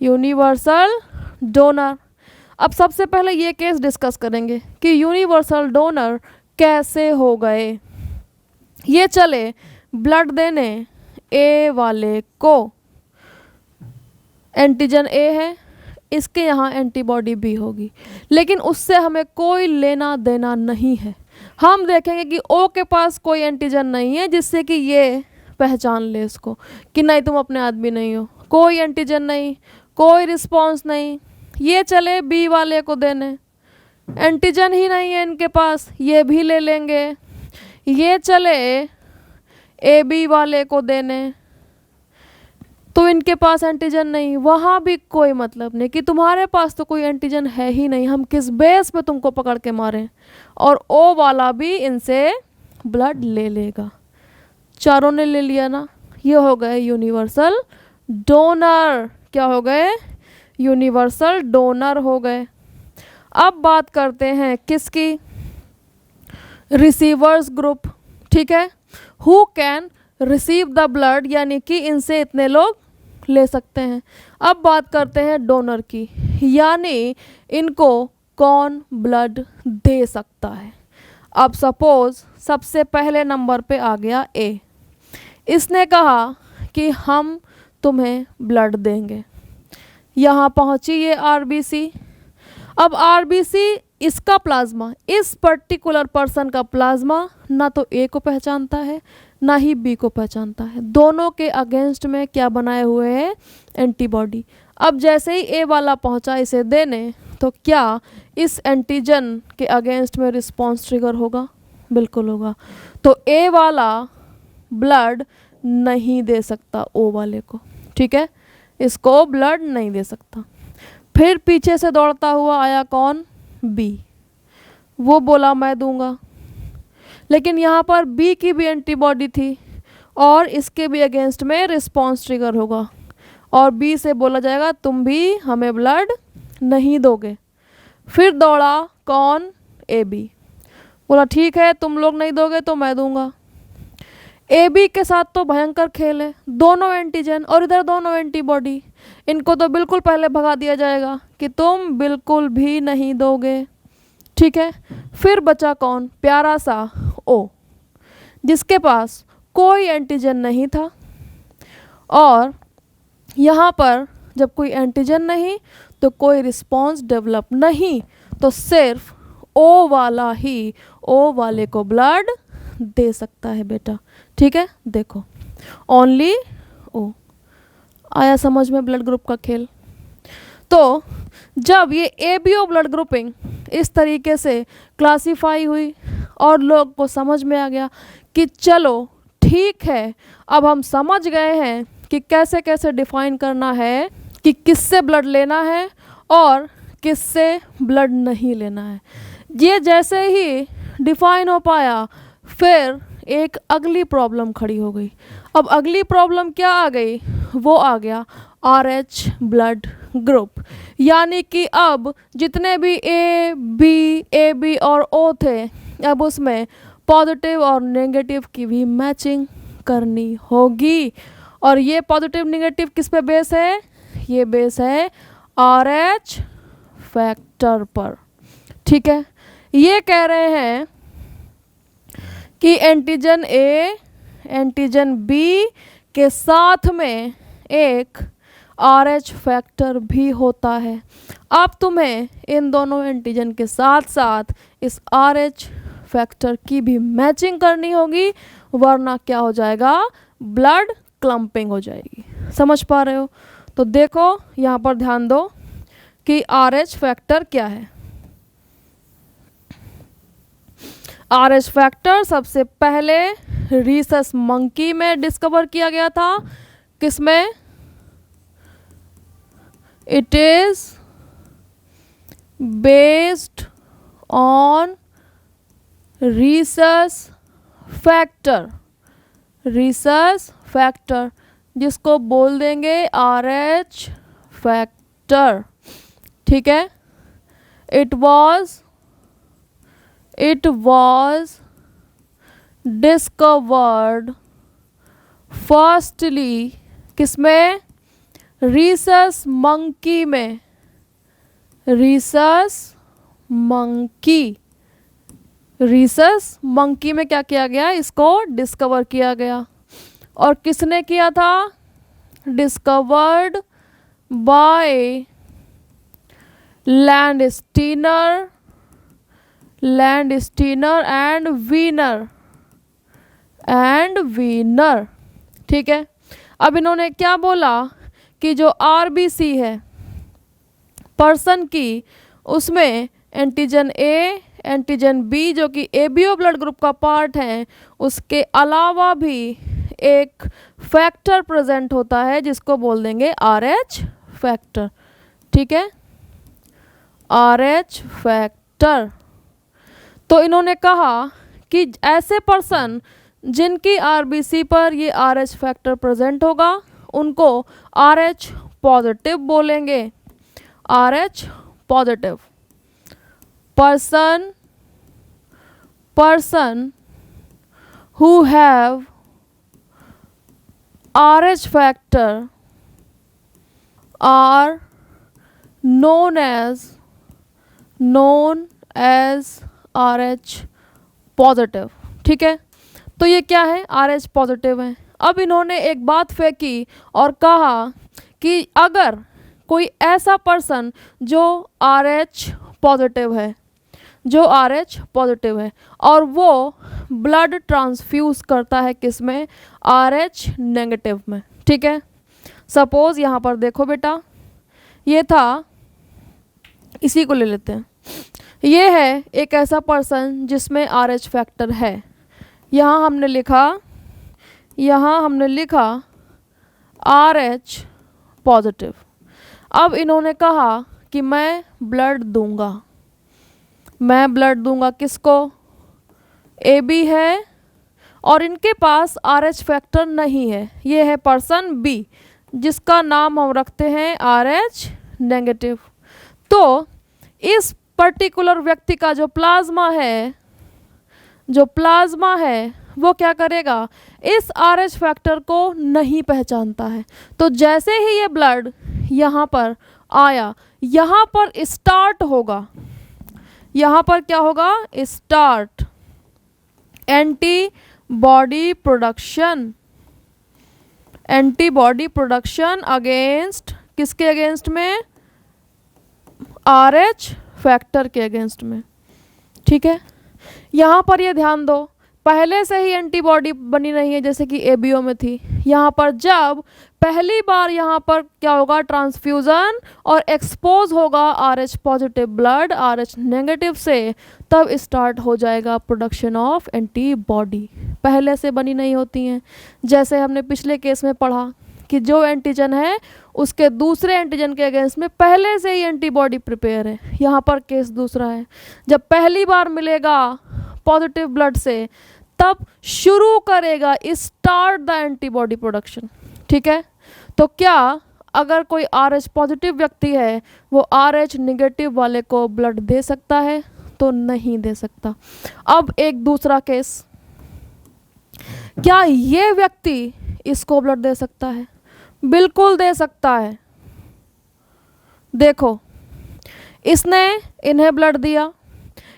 यूनिवर्सल डोनर। अब सबसे पहले ये केस डिस्कस करेंगे कि यूनिवर्सल डोनर कैसे हो गए। ये चले ब्लड देने ए वाले को, एंटीजन ए है, इसके यहाँ एंटीबॉडी बी होगी, लेकिन उससे हमें कोई लेना देना नहीं है। हम देखेंगे कि ओ के पास कोई एंटीजन नहीं है जिससे कि ये पहचान ले इसको कि नहीं तुम अपने आदमी नहीं हो, कोई एंटीजन नहीं, कोई रिस्पॉन्स नहीं। ये चले बी वाले को देने, एंटीजन ही नहीं है इनके पास, ये भी ले लेंगे। ये चले ए बी वाले को देने, तो इनके पास एंटीजन नहीं, वहाँ भी कोई मतलब नहीं कि तुम्हारे पास तो कोई एंटीजन है ही नहीं, हम किस बेस पे तुमको पकड़ के मारें। और ओ वाला भी इनसे ब्लड ले लेगा। चारों ने ले लिया ना, ये हो गए यूनिवर्सल डोनर। क्या हो गए? यूनिवर्सल डोनर हो गए। अब बात करते हैं किसकी? रिसीवर्स ग्रुप, ठीक है, who can receive the blood, यानी कि इनसे इतने लोग ले सकते हैं। अब बात करते हैं डोनर की, यानी इनको कौन ब्लड दे सकता है। अब सपोज सबसे पहले नंबर पे आ गया ए, इसने कहा कि हम तुम्हें ब्लड देंगे। यहाँ पहुँची ये आरबीसी। अब आरबीसी इसका प्लाज्मा, इस पर्टिकुलर पर्सन का प्लाज्मा ना तो ए को पहचानता है ना ही बी को पहचानता है, दोनों के अगेंस्ट में क्या बनाए हुए हैं? एंटीबॉडी। अब जैसे ही ए वाला पहुंचा इसे देने, तो क्या इस एंटीजन के अगेंस्ट में रिस्पॉन्स ट्रिगर होगा? बिल्कुल होगा। तो ए वाला ब्लड नहीं दे सकता ओ वाले को, ठीक है, इसको ब्लड नहीं दे सकता। फिर पीछे से दौड़ता हुआ आया कौन? बी। वो बोला मैं दूंगा, लेकिन यहाँ पर बी की भी एंटीबॉडी थी और इसके भी अगेंस्ट में रिस्पॉन्स ट्रिगर होगा। और बी से बोला जाएगा तुम भी हमें ब्लड नहीं दोगे। फिर दौड़ा कौन? A B. बोला ठीक है तुम लोग नहीं दोगे तो मैं दूंगा। ए बी के साथ तो भयंकर खेल है, दोनों एंटीजन और इधर दोनों एंटीबॉडी, इनको तो बिल्कुल पहले भगा दिया जाएगा कि तुम बिल्कुल भी नहीं दोगे। ठीक है, फिर बचा कौन? प्यारा सा ओ, जिसके पास कोई एंटीजन नहीं था। और यहाँ पर जब कोई एंटीजन नहीं तो कोई रिस्पॉन्स डेवलप नहीं, तो सिर्फ ओ वाला ही ओ वाले को ब्लड दे सकता है बेटा। ठीक है, देखो ओनली ओ। आया समझ में ब्लड ग्रुप का खेल? तो जब ये एबीओ ब्लड ग्रुपिंग इस तरीके से क्लासीफाई हुई और लोग को समझ में आ गया कि चलो ठीक है, अब हम समझ गए हैं कि कैसे कैसे डिफाइन करना है कि किससे ब्लड लेना है और किससे ब्लड नहीं लेना है। ये जैसे ही डिफाइन हो पाया, फिर एक अगली प्रॉब्लम खड़ी हो गई। अब अगली प्रॉब्लम क्या आ गई? वो आ गया RH ब्लड ग्रुप, यानी कि अब जितने भी ए बी और ओ थे, अब उसमें पॉजिटिव और नेगेटिव की भी मैचिंग करनी होगी। और ये पॉजिटिव नेगेटिव किस पे बेस है? ये बेस है RH फैक्टर पर। ठीक है, ये कह रहे हैं कि एंटीजन ए एंटीजन बी के साथ में एक RH फैक्टर भी होता है। अब तुम्हें इन दोनों एंटीजन के साथ साथ इस RH फैक्टर की भी मैचिंग करनी होगी, वरना क्या हो जाएगा? ब्लड क्लम्पिंग हो जाएगी। समझ पा रहे हो? तो देखो यहाँ पर ध्यान दो कि RH फैक्टर क्या है। RH फैक्टर सबसे पहले रीसस मंकी में डिस्कवर किया गया था। किसमें? It is based on Rhesus factor, Rhesus factor जिसको बोल देंगे RH फैक्टर। ठीक है, इट was discovered firstly किसमें? रीसस मंकी में, रीसस मंकी में क्या किया गया? इसको डिस्कवर किया गया। और किसने किया था? Discovered by Landsteiner and Wiener. ठीक है, अब इन्होंने क्या बोला कि जो RBC है पर्सन की, उसमें एंटीजन ए एंटीजन बी जो कि एबीओ ब्लड ग्रुप का पार्ट है, उसके अलावा भी एक फैक्टर प्रेजेंट होता है जिसको बोल देंगे RH फैक्टर। ठीक है, RH फैक्टर। तो इन्होंने कहा कि ऐसे पर्सन जिनकी RBC पर ये RH फैक्टर प्रेजेंट होगा, उनको RH पॉजिटिव बोलेंगे। RH positive. person who have RH factor are known as RH positive. ठीक है, तो ये क्या है? RH पॉजिटिव है। अब इन्होंने एक बात फेंकी और कहा कि अगर कोई ऐसा पर्सन जो RH पॉजिटिव है, और वो ब्लड ट्रांसफ्यूज करता है किसमें? RH नेगेटिव में। ठीक है, सपोज यहाँ पर देखो बेटा, ये था, इसी को ले लेते हैं। ये है एक ऐसा पर्सन जिसमें RH फैक्टर है। यहाँ हमने लिखा RH पॉजिटिव। अब इन्होंने कहा कि मैं ब्लड दूंगा किसको? AB है और इनके पास RH फैक्टर नहीं है। ये है पर्सन B जिसका नाम हम रखते हैं RH नेगेटिव। तो इस पर्टिकुलर व्यक्ति का जो प्लाज्मा है वो क्या करेगा, इस RH फैक्टर को नहीं पहचानता है। तो जैसे ही ये ब्लड यहाँ पर आया, यहाँ पर स्टार्ट होगा, यहाँ पर क्या होगा, start antibody production. Antibody production against, किसके अगेंस्ट में, RH फैक्टर के अगेंस्ट में। ठीक है, यहाँ पर ये ध्यान दो, पहले से ही एंटीबॉडी बनी नहीं है जैसे कि ABO में थी। यहाँ पर जब पहली बार यहाँ पर क्या होगा, ट्रांसफ्यूज़न और एक्सपोज होगा RH positive blood RH negative से, तब स्टार्ट हो जाएगा प्रोडक्शन ऑफ एंटीबॉडी। पहले से बनी नहीं होती हैं। जैसे हमने पिछले केस में पढ़ा कि जो एंटीजन है उसके दूसरे एंटीजन के अगेंस्ट में पहले से ही एंटीबॉडी प्रिपेयर है। यहाँ पर केस दूसरा है, जब पहली बार मिलेगा पॉजिटिव ब्लड से तब शुरू करेगा स्टार्ट द एंटीबॉडी प्रोडक्शन। ठीक है, तो क्या अगर कोई RH पॉजिटिव व्यक्ति है वो RH निगेटिव वाले को ब्लड दे सकता है? तो नहीं दे सकता। अब एक दूसरा केस, क्या ये व्यक्ति इसको ब्लड दे सकता है? बिल्कुल दे सकता है। देखो, इसने इन्हें ब्लड दिया,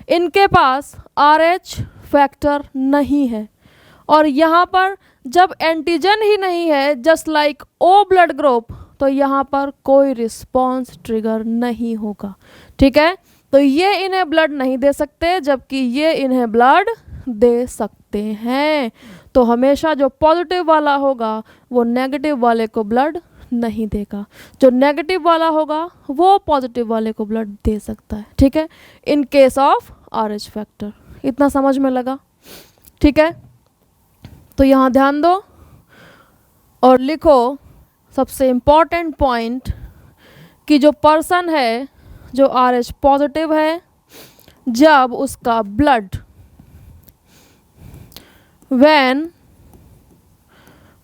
इनके पास RH फैक्टर नहीं है, और यहाँ पर जब एंटीजन ही नहीं है just like O blood group, तो यहाँ पर कोई रिस्पॉन्स ट्रिगर नहीं होगा। ठीक है, तो ये इन्हें ब्लड नहीं दे सकते, जबकि ये इन्हें ब्लड दे सकते हैं। तो हमेशा जो पॉजिटिव वाला होगा वो नेगेटिव वाले को ब्लड नहीं देगा, जो नेगेटिव वाला होगा वो पॉजिटिव वाले को ब्लड दे सकता है। ठीक है, in case of RH factor. इतना समझ में लगा? ठीक है, तो यहाँ ध्यान दो और लिखो सबसे इम्पॉर्टेंट पॉइंट कि जो पर्सन है जो RH पॉजिटिव है, जब उसका blood when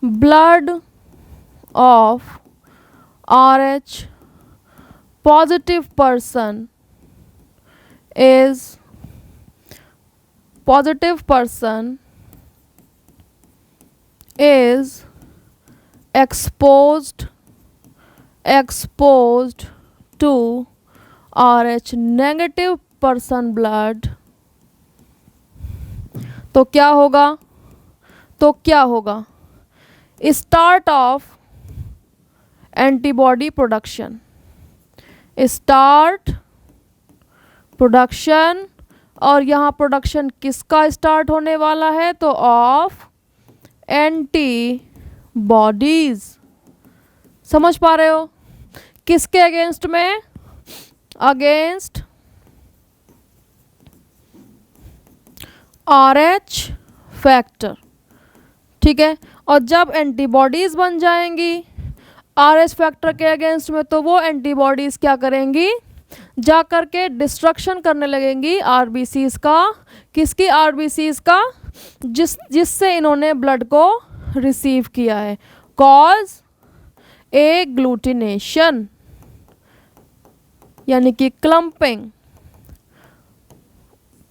blood of RH positive person is exposed to RH negative person blood, तो क्या होगा, start of antibody production, start production, और यहाँ प्रोडक्शन किसका स्टार्ट होने वाला है, तो ऑफ एंटीबॉडीज। समझ पा रहे हो? किसके अगेंस्ट में, अगेंस्ट RH फैक्टर। ठीक है, और जब एंटीबॉडीज़ बन जाएंगी RH फैक्टर के अगेंस्ट में, तो वो एंटीबॉडीज़ क्या करेंगी, जा कर के डिस्ट्रक्शन करने लगेंगी RBCs का। किसकी? RBCs का, जिससे इन्होंने ब्लड को रिसीव किया है। कॉज ए ग्लूटिनेशन, यानी कि क्लम्पिंग,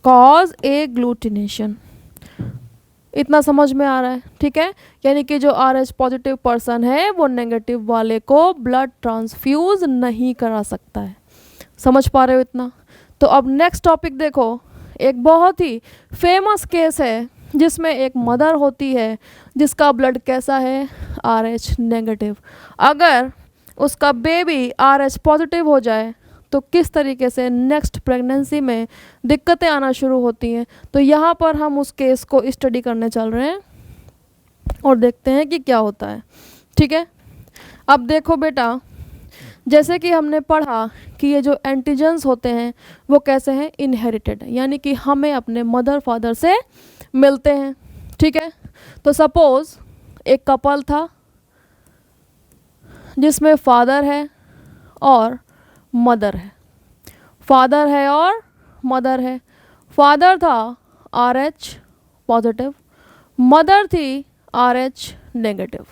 कॉज ए ग्लूटिनेशन। इतना समझ में आ रहा है? ठीक है, यानी कि जो RH पॉजिटिव पर्सन है वो नेगेटिव वाले को ब्लड ट्रांसफ्यूज नहीं करा सकता है। समझ पा रहे हो इतना? तो अब नेक्स्ट टॉपिक देखो, एक बहुत ही फेमस केस है जिसमें एक मदर होती है जिसका ब्लड कैसा है, RH नेगेटिव। अगर उसका बेबी RH पॉजिटिव हो जाए तो किस तरीके से नेक्स्ट प्रेगनेंसी में दिक्कतें आना शुरू होती हैं। तो यहाँ पर हम उस केस को स्टडी करने चल रहे हैं और देखते हैं कि क्या होता है। ठीक है, अब देखो बेटा, जैसे कि हमने पढ़ा कि ये जो एंटीजन्स होते हैं वो कैसे हैं, इनहेरिटेड, यानी कि हमें अपने मदर फादर से मिलते हैं। ठीक है, तो सपोज़ एक कपल था जिसमें फादर है और मदर है, फादर है और मदर है। फादर था RH पॉजिटिव, मदर थी RH नेगेटिव।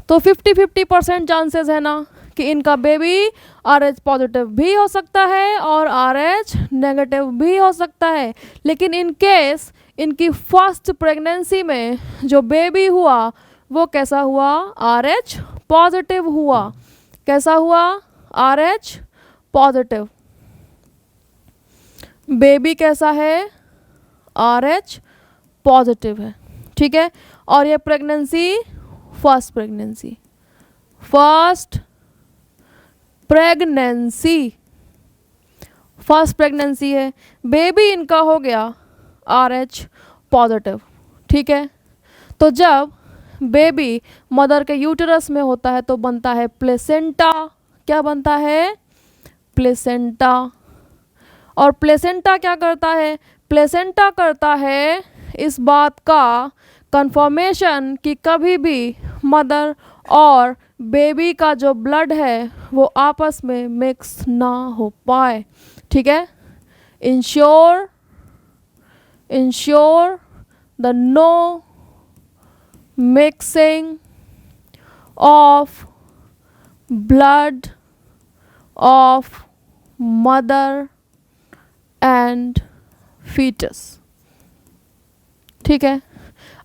तो 50-50% चांसेस है ना कि इनका बेबी RH पॉजिटिव भी हो सकता है और RH नेगेटिव भी हो सकता है। लेकिन इन केस इनकी फर्स्ट प्रेगनेंसी में जो बेबी हुआ वो कैसा हुआ, RH पॉजिटिव हुआ। कैसा हुआ, RH पॉजिटिव। बेबी कैसा है, RH पॉजिटिव है, ठीक है। और ये प्रेगनेंसी फर्स्ट प्रेगनेंसी है। बेबी इनका हो गया RH पॉजिटिव, ठीक है। तो जब बेबी मदर के यूटरस में होता है तो बनता है प्लेसेंटा। क्या बनता है, प्लेसेंटा। और प्लेसेंटा क्या करता है, प्लेसेंटा करता है इस बात का कंफर्मेशन कि कभी भी मदर और बेबी का जो ब्लड है वो आपस में मिक्स ना हो पाए, ठीक है। Ensure the no mixing of blood of mother and foetus, ठीक है।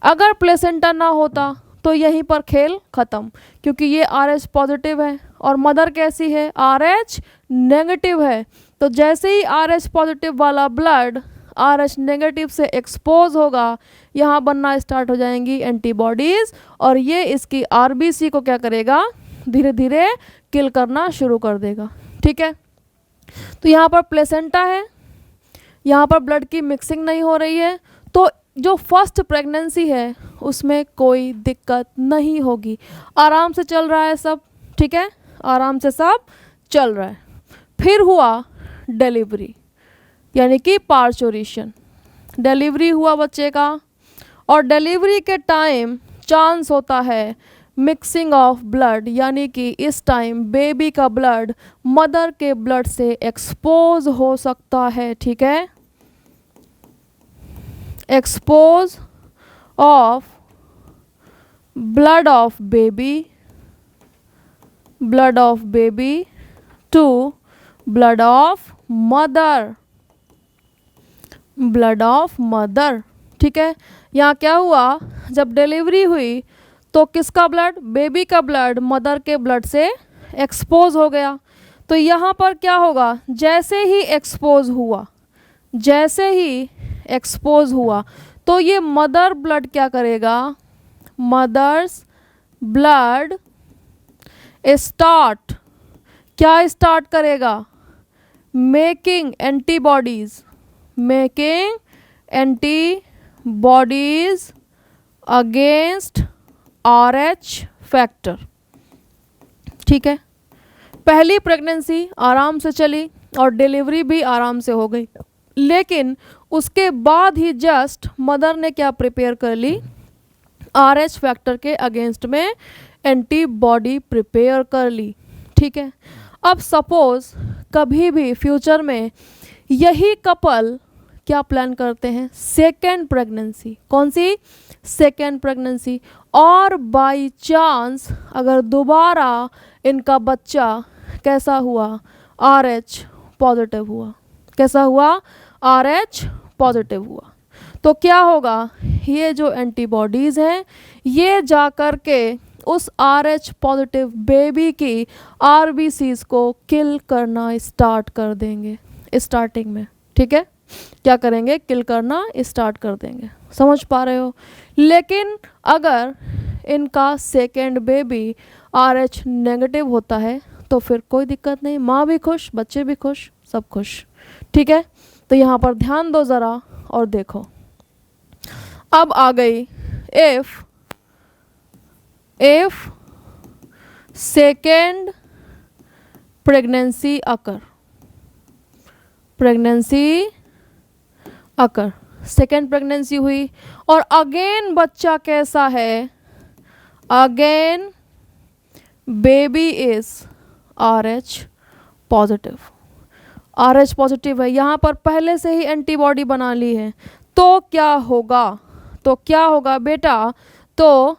अगर प्लेसेंटा ना होता तो यहीं पर खेल खत्म, क्योंकि ये RH पॉजिटिव है और मदर कैसी है, RH नेगेटिव है। तो जैसे ही RH पॉजिटिव वाला ब्लड RH नेगेटिव से एक्सपोज होगा, यहाँ बनना स्टार्ट हो जाएंगी एंटीबॉडीज़ और ये इसकी RBC को क्या करेगा, धीरे धीरे किल करना शुरू कर देगा, ठीक है। तो यहाँ पर प्लेसेंटा है, यहाँ पर ब्लड की मिक्सिंग नहीं हो रही है, तो जो फर्स्ट प्रेगनेंसी है उसमें कोई दिक्कत नहीं होगी, आराम से चल रहा है सब, ठीक है, आराम से सब चल रहा है। फिर हुआ डिलीवरी, यानी कि पार्चुरेशन। डिलीवरी हुआ बच्चे का, और डिलीवरी के टाइम चांस होता है मिक्सिंग ऑफ ब्लड, यानी कि इस टाइम बेबी का ब्लड मदर के ब्लड से एक्सपोज हो सकता है, ठीक है। Expose of blood of baby to blood of mother, ठीक है। यहाँ क्या हुआ, जब डिलीवरी हुई तो किसका ब्लड, बेबी का ब्लड मदर के ब्लड से एक्सपोज हो गया। तो यहाँ पर क्या होगा, जैसे ही एक्सपोज हुआ तो ये मदर ब्लड क्या करेगा, मदर्स ब्लड स्टार्ट करेगा, making antibodies against RH factor, ठीक है। पहली प्रेगनेंसी आराम से चली और डिलीवरी भी आराम से हो गई, लेकिन उसके बाद ही जस्ट मदर ने क्या प्रिपेयर कर ली, RH फैक्टर के अगेंस्ट में एंटीबॉडी प्रिपेयर कर ली, ठीक है। अब सपोज कभी भी फ्यूचर में यही कपल क्या प्लान करते हैं, सेकेंड प्रेगनेंसी। कौन सी, सेकेंड प्रेगनेंसी। और बाय चांस अगर दोबारा इनका बच्चा कैसा हुआ, RH पॉजिटिव हुआ। कैसा हुआ, RH पॉजिटिव हुआ, तो क्या होगा, ये जो एंटीबॉडीज़ हैं ये जा कर के उस RH पॉजिटिव बेबी की RBCs को किल करना स्टार्ट कर देंगे स्टार्टिंग में, ठीक है। क्या करेंगे, किल करना स्टार्ट कर देंगे, समझ पा रहे हो। लेकिन अगर इनका सेकेंड बेबी RH नेगेटिव होता है तो फिर कोई दिक्कत नहीं, माँ भी खुश, बच्चे भी खुश, सब खुश, ठीक है। तो यहाँ पर ध्यान दो ज़रा और देखो, अब आ गई if second pregnancy occur second pregnancy हुई और अगेन बच्चा कैसा है, again baby is RH positive है, यहाँ पर पहले से ही एंटीबॉडी बना ली है। तो क्या होगा बेटा, तो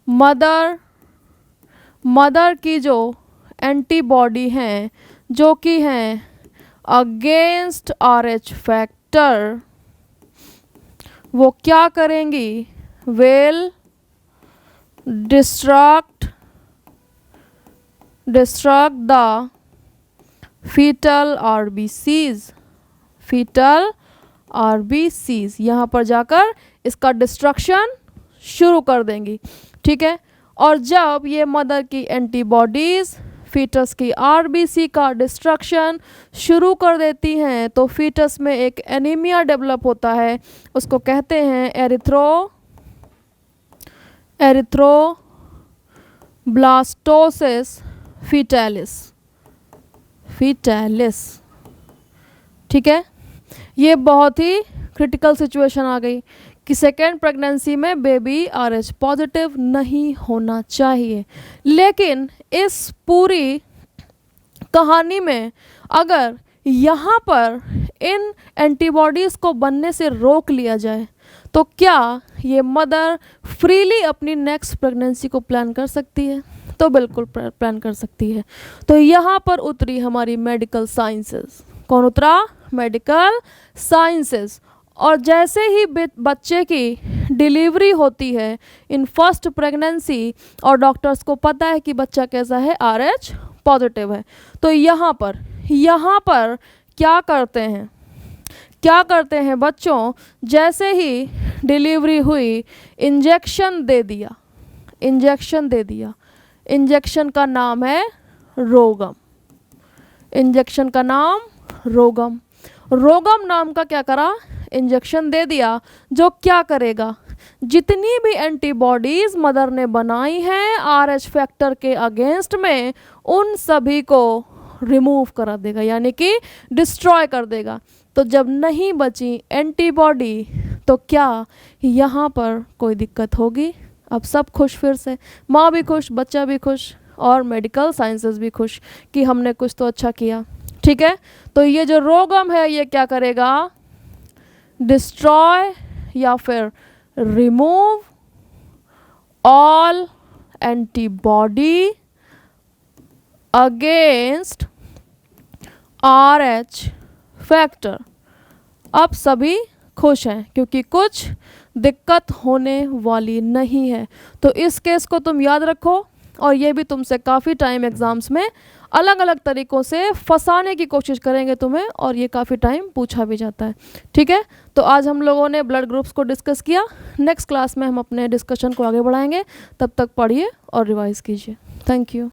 मदर मदर की जो एंटीबॉडी हैं जो कि हैं अगेंस्ट RH फैक्टर, वो क्या करेंगी, will destruct the foetal RBCs, foetal RBCs, यहाँ पर जाकर इसका डिस्ट्रक्शन शुरू कर देंगी। ठीक है, और जब ये मदर की एंटीबॉडीज़ फीटस की RBC का डिस्ट्रक्शन शुरू कर देती हैं तो फीटस में एक एनीमिया डेवलप होता है, उसको कहते हैं एरिथ्रोब्लास्टोसिस फीटैलिस। ठीक है, ये बहुत ही क्रिटिकल सिचुएशन आ गई कि सेकेंड प्रेगनेंसी में बेबी RH पॉजिटिव नहीं होना चाहिए। लेकिन इस पूरी कहानी में अगर यहाँ पर इन एंटीबॉडीज़ को बनने से रोक लिया जाए तो क्या ये मदर फ्रीली अपनी नेक्स्ट प्रेगनेंसी को प्लान कर सकती है? तो बिल्कुल प्लान कर सकती है। तो यहाँ पर उतरी हमारी मेडिकल साइंसेस। कौन उतरा? Medical sciences. और जैसे ही बच्चे की डिलीवरी होती है इन फर्स्ट प्रेगनेंसी और डॉक्टर्स को पता है कि बच्चा कैसा है, RH पॉजिटिव है, तो यहाँ पर क्या करते हैं बच्चों, जैसे ही डिलीवरी हुई इंजेक्शन दे दिया। इंजेक्शन का नाम है रोगम। रोगम नाम का क्या करा, इंजेक्शन दे दिया, जो क्या करेगा, जितनी भी एंटीबॉडीज़ मदर ने बनाई हैं RH फैक्टर के अगेंस्ट में उन सभी को रिमूव करा देगा, यानी कि डिस्ट्रॉय कर देगा। तो जब नहीं बची एंटीबॉडी तो क्या यहाँ पर कोई दिक्कत होगी? अब सब खुश, फिर से माँ भी खुश, बच्चा भी खुश और मेडिकल साइंसेस भी खुश कि हमने कुछ तो अच्छा किया। ठीक है, तो ये जो रोगम है ये क्या करेगा, डिस्ट्रॉय या फिर remove all antibody against RH factor. अब सभी खुश हैं क्योंकि कुछ दिक्कत होने वाली नहीं है। तो इस केस को तुम याद रखो और ये भी तुमसे काफ़ी टाइम एग्ज़ाम्स में अलग अलग तरीक़ों से फंसाने की कोशिश करेंगे तुम्हें, और ये काफ़ी टाइम पूछा भी जाता है। ठीक है, तो आज हम लोगों ने ब्लड ग्रुप्स को डिस्कस किया। नेक्स्ट क्लास में हम अपने डिस्कशन को आगे बढ़ाएंगे। तब तक पढ़िए और रिवाइज़ कीजिए। Thank you.